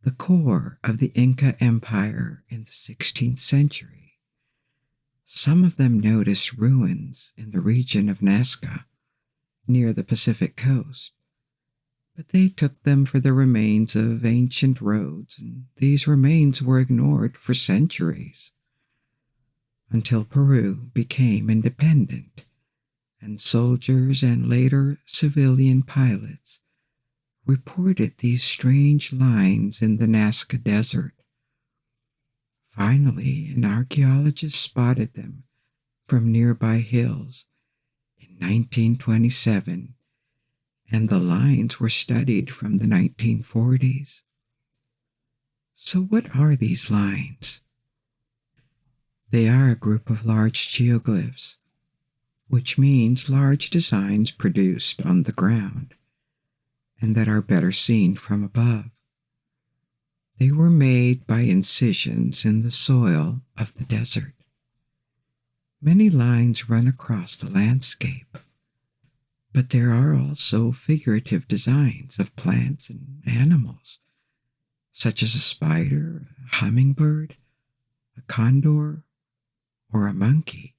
the core of the Inca Empire in the 16th century, some of them noticed ruins in the region of Nazca, near the Pacific coast, but they took them for the remains of ancient roads, and these remains were ignored for centuries, until Peru became independent, and soldiers and later civilian pilots reported these strange lines in the Nazca Desert. Finally, an archaeologist spotted them from nearby hills in 1927, and the lines were studied from the 1940s. So what are these lines? They are a group of large geoglyphs, which means large designs produced on the ground and that are better seen from above. They were made by incisions in the soil of the desert. Many lines run across the landscape, but there are also figurative designs of plants and animals such as a spider, a hummingbird, a condor, or a monkey,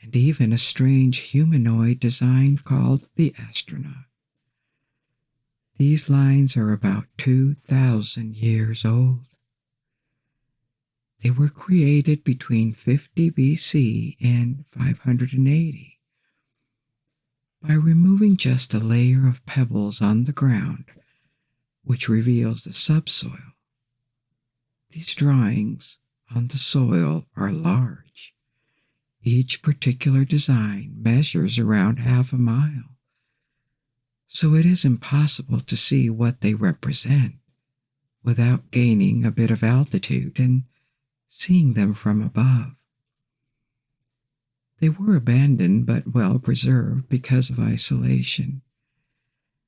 and even a strange humanoid design called the astronaut. These lines are about 2,000 years old. They were created between 50 BC and 580 by removing just a layer of pebbles on the ground, which reveals the subsoil. These drawings on the soil are large. Each particular design measures around half a mile, so it is impossible to see what they represent without gaining a bit of altitude and seeing them from above. They were abandoned but well preserved because of isolation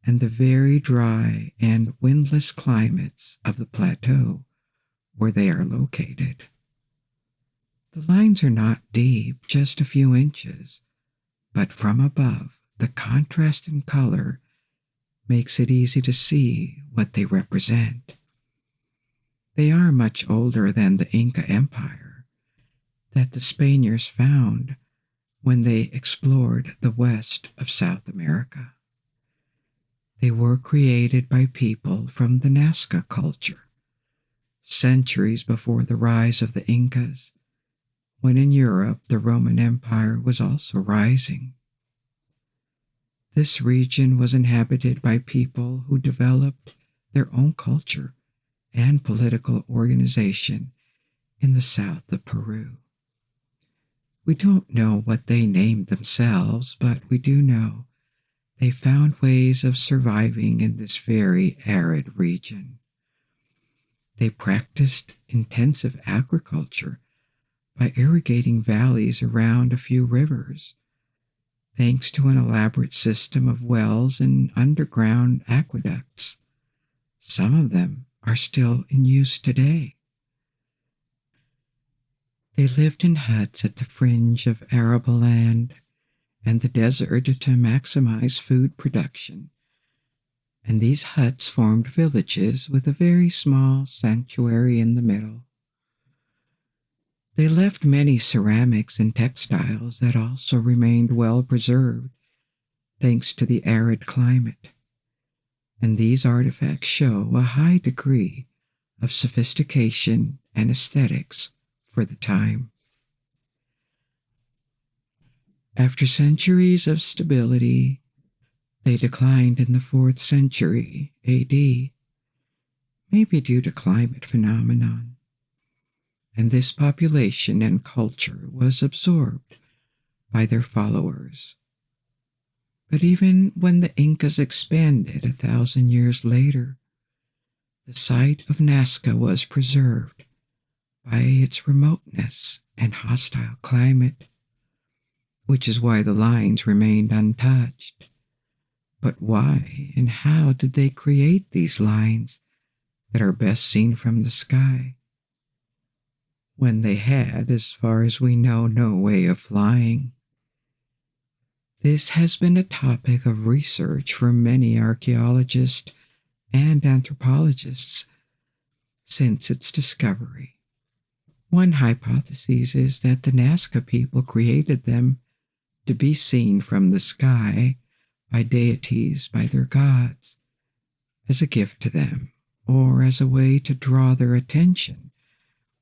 and the very dry and windless climates of the plateau where they are located. The lines are not deep, just a few inches, but from above, the contrast in color makes it easy to see what they represent. They are much older than the Inca Empire that the Spaniards found when they explored the west of South America. They were created by people from the Nazca culture, centuries before the rise of the Incas, when in Europe the Roman Empire was also rising. This region was inhabited by people who developed their own culture and political organization in the south of Peru. We don't know what they named themselves, but we do know they found ways of surviving in this very arid region. They practiced intensive agriculture by irrigating valleys around a few rivers, thanks to an elaborate system of wells and underground aqueducts. Some of them are still in use today. They lived in huts at the fringe of arable land and the desert to maximize food production, and these huts formed villages with a very small sanctuary in the middle. They left many ceramics and textiles that also remained well preserved thanks to the arid climate, and these artifacts show a high degree of sophistication and aesthetics for the time. After centuries of stability, they declined in the 4th century AD, maybe due to climate phenomenon, and this population and culture was absorbed by their followers. But even when the Incas expanded 1,000 years later, the site of Nazca was preserved by its remoteness and hostile climate, which is why the lines remained untouched. But why and how did they create these lines that are best seen from the sky, when they had, as far as we know, no way of flying? This has been a topic of research for many archaeologists and anthropologists since its discovery. One hypothesis is that the Nazca people created them to be seen from the sky by deities, by their gods, as a gift to them, or as a way to draw their attention,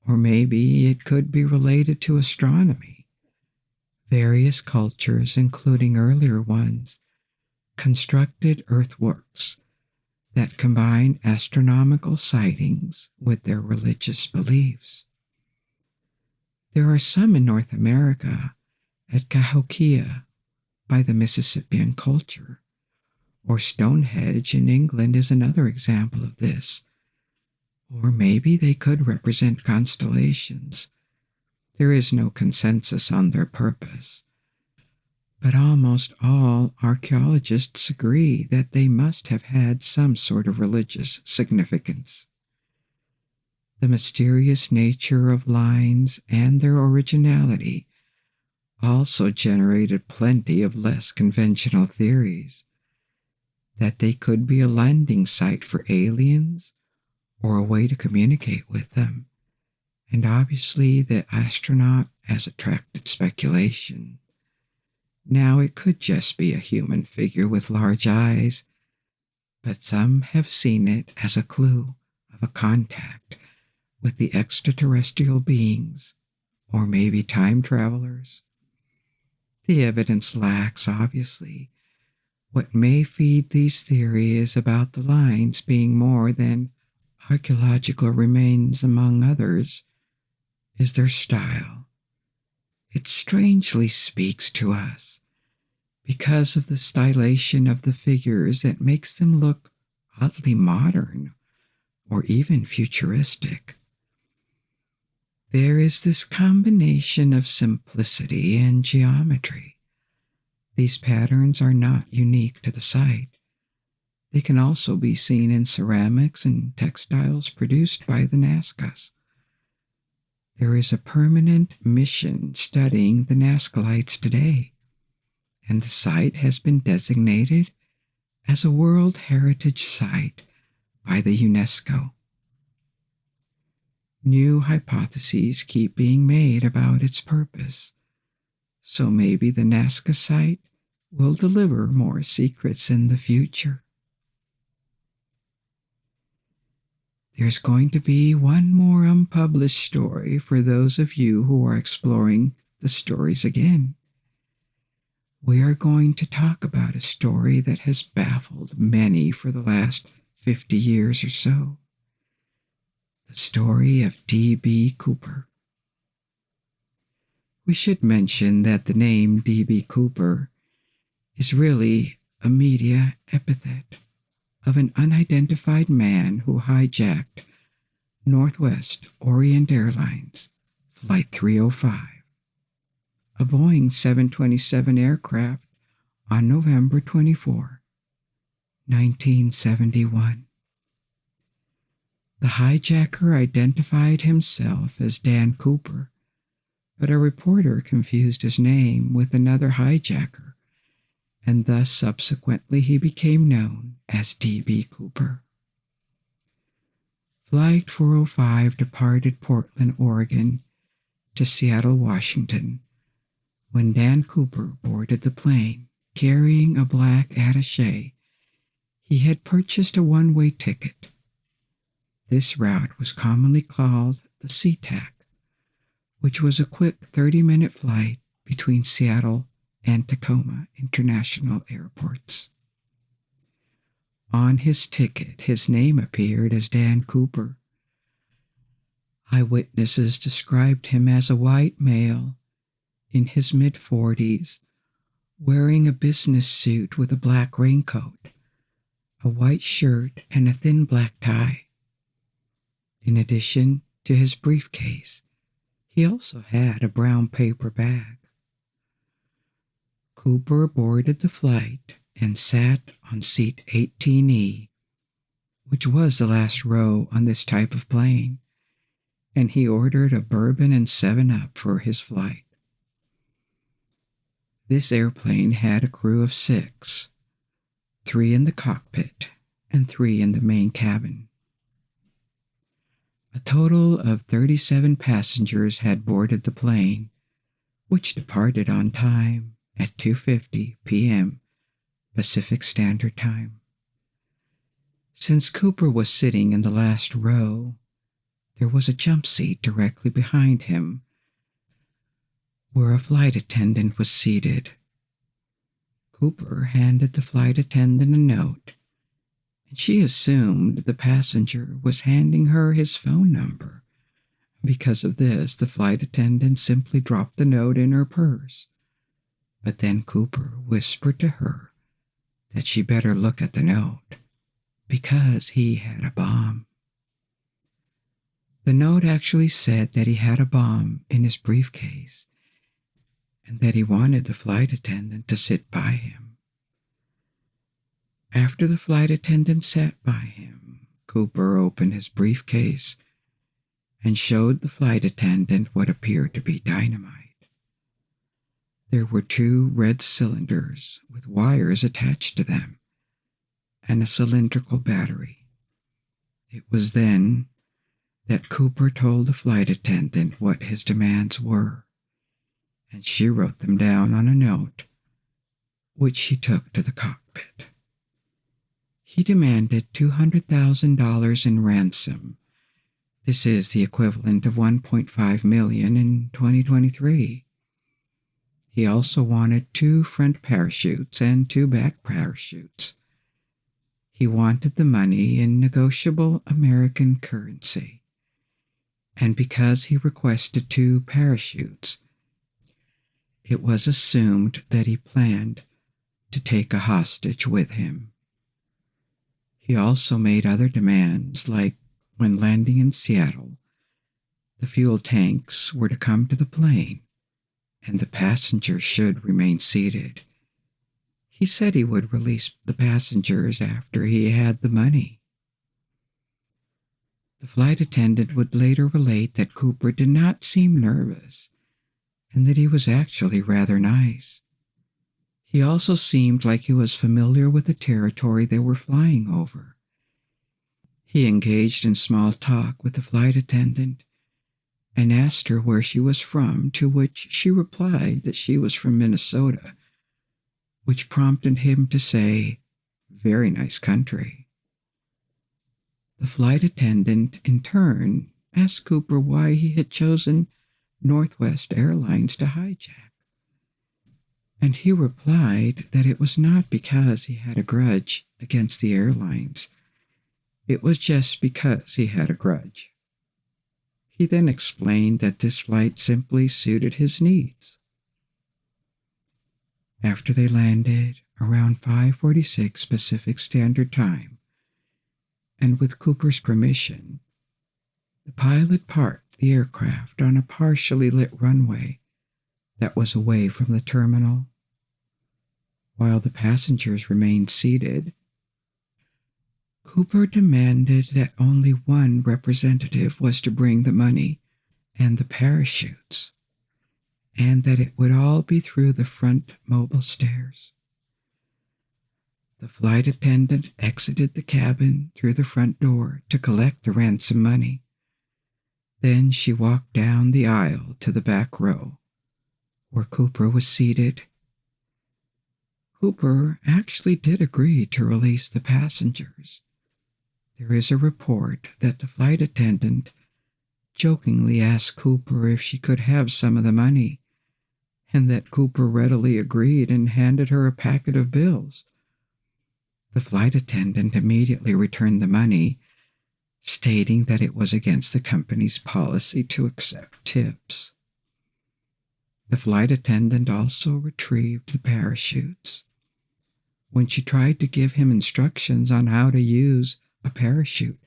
or maybe it could be related to astronomy. Various cultures, including earlier ones, constructed earthworks that combine astronomical sightings with their religious beliefs. There are some in North America at Cahokia by the Mississippian culture, or Stonehenge in England is another example of this. Or maybe they could represent constellations. There is no consensus on their purpose, but almost all archaeologists agree that they must have had some sort of religious significance. The mysterious nature of lines and their originality also generated plenty of less conventional theories, that they could be a landing site for aliens or a way to communicate with them. And obviously, the astronaut has attracted speculation. Now, it could just be a human figure with large eyes, but some have seen it as a clue of a contact with the extraterrestrial beings, or maybe time travelers. The evidence lacks, obviously. What may feed these theories about the lines being more than archaeological remains, among others, is their style. It strangely speaks to us because of the stylization of the figures that makes them look oddly modern or even futuristic. There is this combination of simplicity and geometry. These patterns are not unique to the site. They can also be seen in ceramics and textiles produced by the Nazcas. There is a permanent mission studying the Nazca Lines today, and the site has been designated as a World Heritage Site by the UNESCO. New hypotheses keep being made about its purpose, so maybe the Nazca site will deliver more secrets in the future. There's going to be one more unpublished story for those of you who are exploring the stories again. We are going to talk about a story that has baffled many for the last 50 years or so. The story of D.B. Cooper. We should mention that the name D.B. Cooper is really a media epithet of an unidentified man who hijacked Northwest Orient Airlines Flight 305, a Boeing 727 aircraft on November 24, 1971. The hijacker identified himself as Dan Cooper, but a reporter confused his name with another hijacker, and thus subsequently he became known as D.B. Cooper. Flight 405 departed Portland, Oregon to Seattle, Washington, when Dan Cooper boarded the plane carrying a black attaché. He had purchased a one-way ticket. This route was commonly called the SeaTac, which was a quick 30-minute flight between Seattle and Tacoma international airports. On his ticket, his name appeared as Dan Cooper. Eyewitnesses described him as a white male in his mid-40s, wearing a business suit with a black raincoat, a white shirt, and a thin black tie. In addition to his briefcase, he also had a brown paper bag. Cooper boarded the flight and sat on seat 18E, which was the last row on this type of plane, and he ordered a bourbon and 7-Up for his flight. This airplane had a crew of 6, 3 in the cockpit and 3 in the main cabin. A total of 37 passengers had boarded the plane, which departed on time at 2:50 p.m. Pacific Standard Time. Since Cooper was sitting in the last row, there was a jump seat directly behind him, where a flight attendant was seated. Cooper handed the flight attendant a note, and she assumed the passenger was handing her his phone number. Because of this, the flight attendant simply dropped the note in her purse. But then Cooper whispered to her that she better look at the note, because he had a bomb. The note actually said that he had a bomb in his briefcase, and that he wanted the flight attendant to sit by him. After the flight attendant sat by him, Cooper opened his briefcase and showed the flight attendant what appeared to be dynamite. There were 2 red cylinders with wires attached to them and a cylindrical battery. It was then that Cooper told the flight attendant what his demands were, and she wrote them down on a note, which she took to the cockpit. He demanded $200,000 in ransom. This is the equivalent of $1.5 million in 2023. He also wanted 2 front parachutes and 2 back parachutes. He wanted the money in negotiable American currency. And because he requested 2 parachutes, it was assumed that he planned to take a hostage with him. He also made other demands, like when landing in Seattle, the fuel tanks were to come to the plane and the passengers should remain seated. He said he would release the passengers after he had the money. The flight attendant would later relate that Cooper did not seem nervous and that he was actually rather nice. He also seemed like he was familiar with the territory they were flying over. He engaged in small talk with the flight attendant and asked her where she was from, to which she replied that she was from Minnesota, which prompted him to say, "Very nice country." The flight attendant, in turn, asked Cooper why he had chosen Northwest Airlines to hijack, and he replied that it was not because he had a grudge against the airlines. It was just because he had a grudge. He then explained that this flight simply suited his needs. After they landed around 5:46 Pacific Standard Time, and with Cooper's permission, the pilot parked the aircraft on a partially lit runway that was away from the terminal. While the passengers remained seated, Cooper demanded that only one representative was to bring the money and the parachutes, and that it would all be through the front mobile stairs. The flight attendant exited the cabin through the front door to collect the ransom money. Then she walked down the aisle to the back row, where Cooper was seated. Cooper actually did agree to release the passengers. There is a report that the flight attendant jokingly asked Cooper if she could have some of the money, and that Cooper readily agreed and handed her a packet of bills. The flight attendant immediately returned the money, stating that it was against the company's policy to accept tips. The flight attendant also retrieved the parachutes. When she tried to give him instructions on how to use a parachute,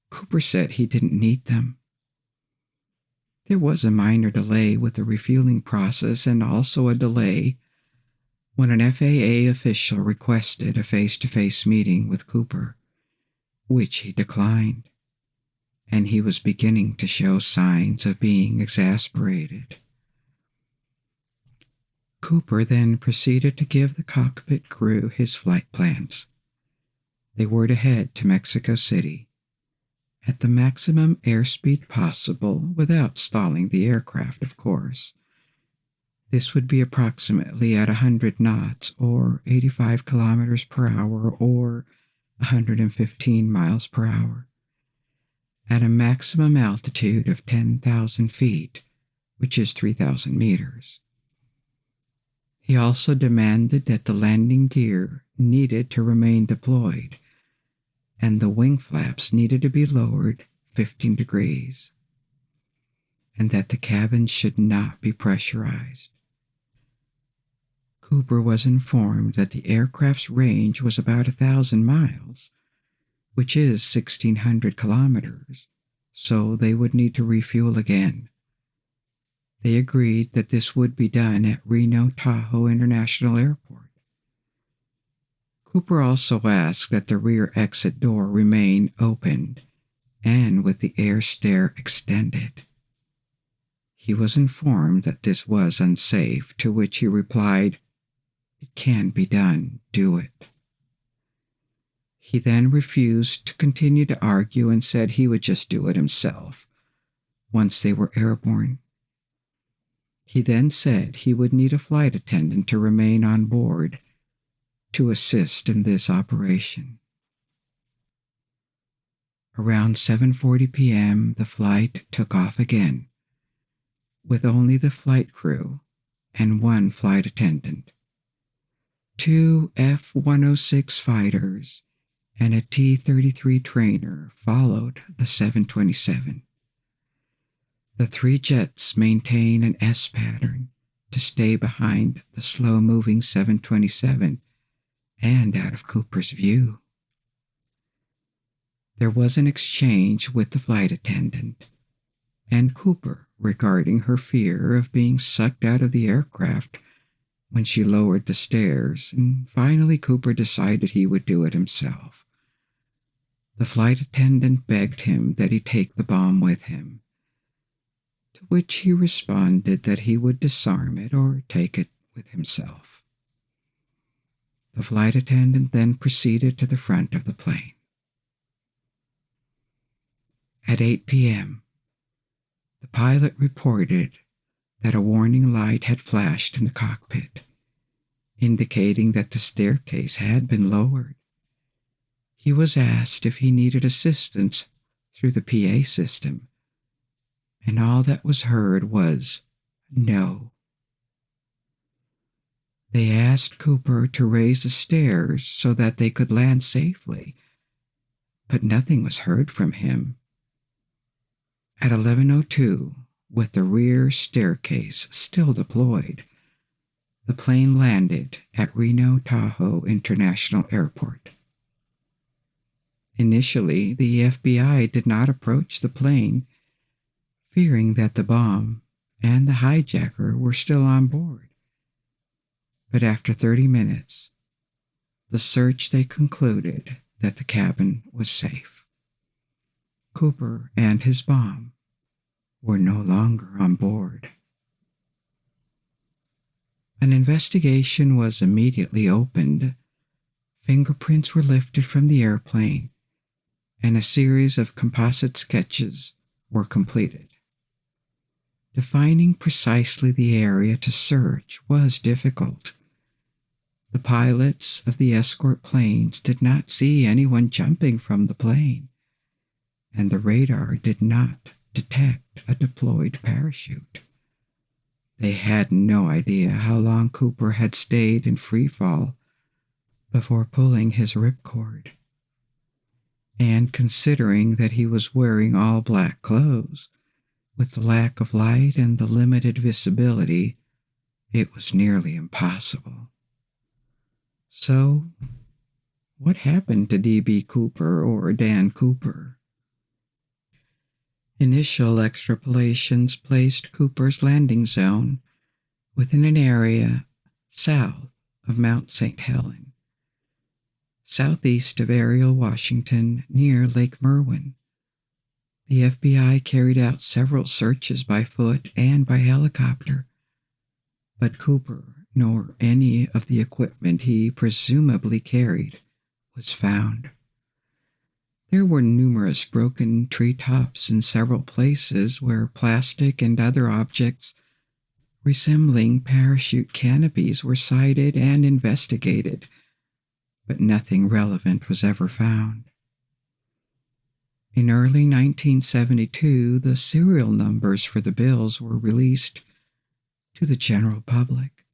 Cooper said he didn't need them. There was a minor delay with the refueling process and also a delay when an FAA official requested a face-to-face meeting with Cooper, which he declined, and he was beginning to show signs of being exasperated. Cooper then proceeded to give the cockpit crew his flight plans. They were to head to Mexico City at the maximum airspeed possible without stalling the aircraft, of course. This would be approximately at 100 knots or 85 kilometers per hour or 115 miles per hour, at a maximum altitude of 10,000 feet, which is 3,000 meters. He also demanded that the landing gear needed to remain deployed, and the wing flaps needed to be lowered 15 degrees, and that the cabin should not be pressurized. Cooper was informed that the aircraft's range was about 1,000 miles, which is 1,600 kilometers, so they would need to refuel again. They agreed that this would be done at Reno Tahoe International Airport. Cooper also asked that the rear exit door remain opened and with the air stair extended. He was informed that this was unsafe, to which he replied, "It can be done, do it." He then refused to continue to argue and said he would just do it himself once they were airborne. He then said he would need a flight attendant to remain on board to assist in this operation. Around 7:40 p.m., the flight took off again, with only the flight crew and one flight attendant. 2 F-106 fighters and a T-33 trainer followed the 727. The three jets maintain an S pattern to stay behind the slow-moving 727 and out of Cooper's view. There was an exchange with the flight attendant and Cooper regarding her fear of being sucked out of the aircraft when she lowered the stairs, and finally Cooper decided he would do it himself. The flight attendant begged him that he take the bomb with him, to which he responded that he would disarm it or take it with himself. The flight attendant then proceeded to the front of the plane. At 8 p.m., the pilot reported that a warning light had flashed in the cockpit, indicating that the staircase had been lowered. He was asked if he needed assistance through the PA system, and all that was heard was no. They asked Cooper to raise the stairs so that they could land safely, but nothing was heard from him. At 11:02, with the rear staircase still deployed, the plane landed at Reno Tahoe International Airport. Initially, the FBI did not approach the plane, fearing that the bomb and the hijacker were still on board. But after 30 minutes, the search they concluded that the cabin was safe. Cooper and his bomb were no longer on board. An investigation was immediately opened. Fingerprints were lifted from the airplane, and a series of composite sketches were completed. Defining precisely the area to search was difficult. The pilots of the escort planes did not see anyone jumping from the plane, and the radar did not detect a deployed parachute. They had no idea how long Cooper had stayed in free fall before pulling his ripcord. And considering that he was wearing all black clothes, with the lack of light and the limited visibility, it was nearly impossible. So, what happened to D.B. Cooper or Dan Cooper? Initial extrapolations placed Cooper's landing zone within an area south of Mount St. Helens, southeast of Ariel, Washington, near Lake Merwin. The FBI carried out several searches by foot and by helicopter, but Cooper nor any of the equipment he presumably carried was found. There were numerous broken treetops in several places where plastic and other objects resembling parachute canopies were sighted and investigated, but nothing relevant was ever found. In early 1972, the serial numbers for the bills were released to the general public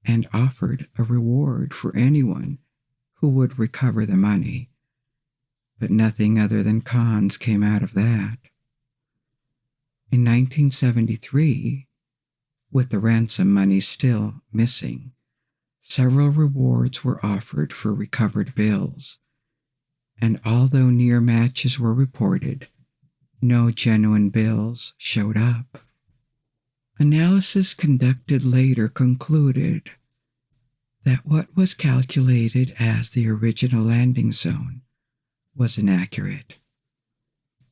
and offered a reward for anyone who would recover the money. But nothing other than cons came out of that. In 1973, with the ransom money still missing, several rewards were offered for recovered bills, and although near matches were reported, no genuine bills showed up. Analysis conducted later concluded that what was calculated as the original landing zone was inaccurate.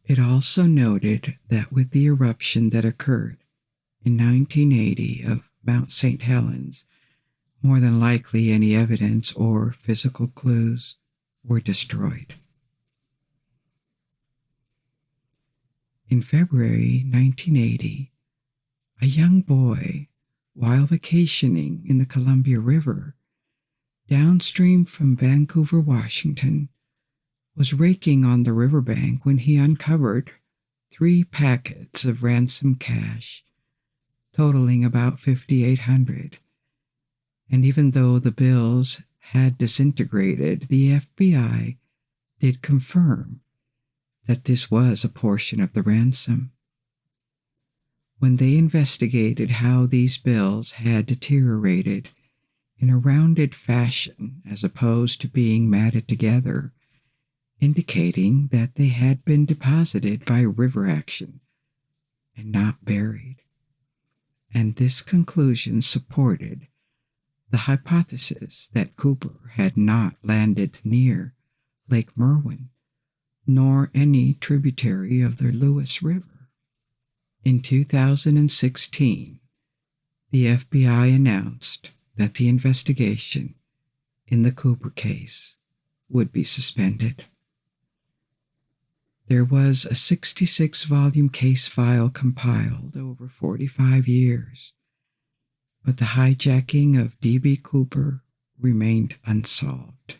It also noted that with the eruption that occurred in 1980 of Mount St. Helens, more than likely any evidence or physical clues were destroyed. In February 1980, a young boy, while vacationing in the Columbia River, downstream from Vancouver, Washington, was raking on the riverbank when he uncovered 3 packets of ransom cash, totaling about $5,800. And even though the bills had disintegrated, the FBI did confirm that this was a portion of the ransom. When they investigated how these bills had deteriorated in a rounded fashion as opposed to being matted together, indicating that they had been deposited by river action and not buried. And this conclusion supported the hypothesis that Cooper had not landed near Lake Merwin, nor any tributary of the Lewis River. In 2016, the FBI announced that the investigation in the Cooper case would be suspended. There was a 66-volume case file compiled over 45 years, but the hijacking of D.B. Cooper remained unsolved.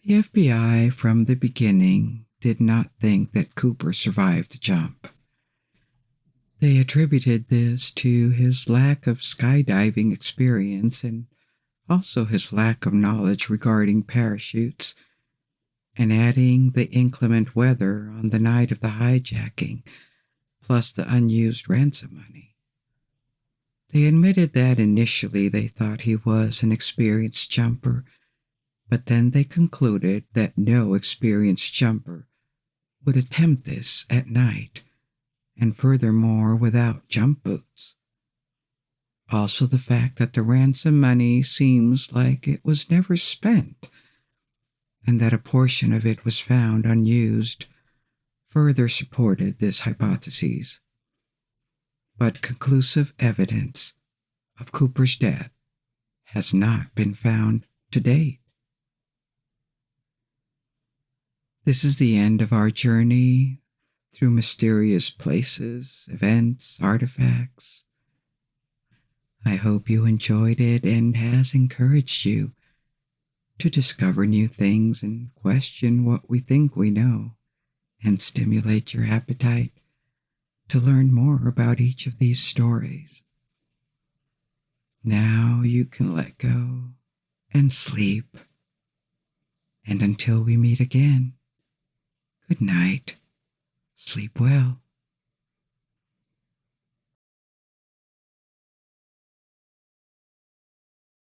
The FBI from the beginning did not think that Cooper survived the jump. They attributed this to his lack of skydiving experience and also his lack of knowledge regarding parachutes, and adding the inclement weather on the night of the hijacking, plus the unused ransom money. They admitted that initially they thought he was an experienced jumper, but then they concluded that no experienced jumper would attempt this at night, and furthermore without jump boots. Also the fact that the ransom money seems like it was never spent, and that a portion of it was found unused, further supported this hypothesis. But conclusive evidence of Cooper's death has not been found to date. This is the end of our journey through mysterious places, events, artifacts. I hope you enjoyed it and has encouraged you to discover new things and question what we think we know, and stimulate your appetite to learn more about each of these stories. Now you can let go and sleep. And until we meet again, good night. Sleep well.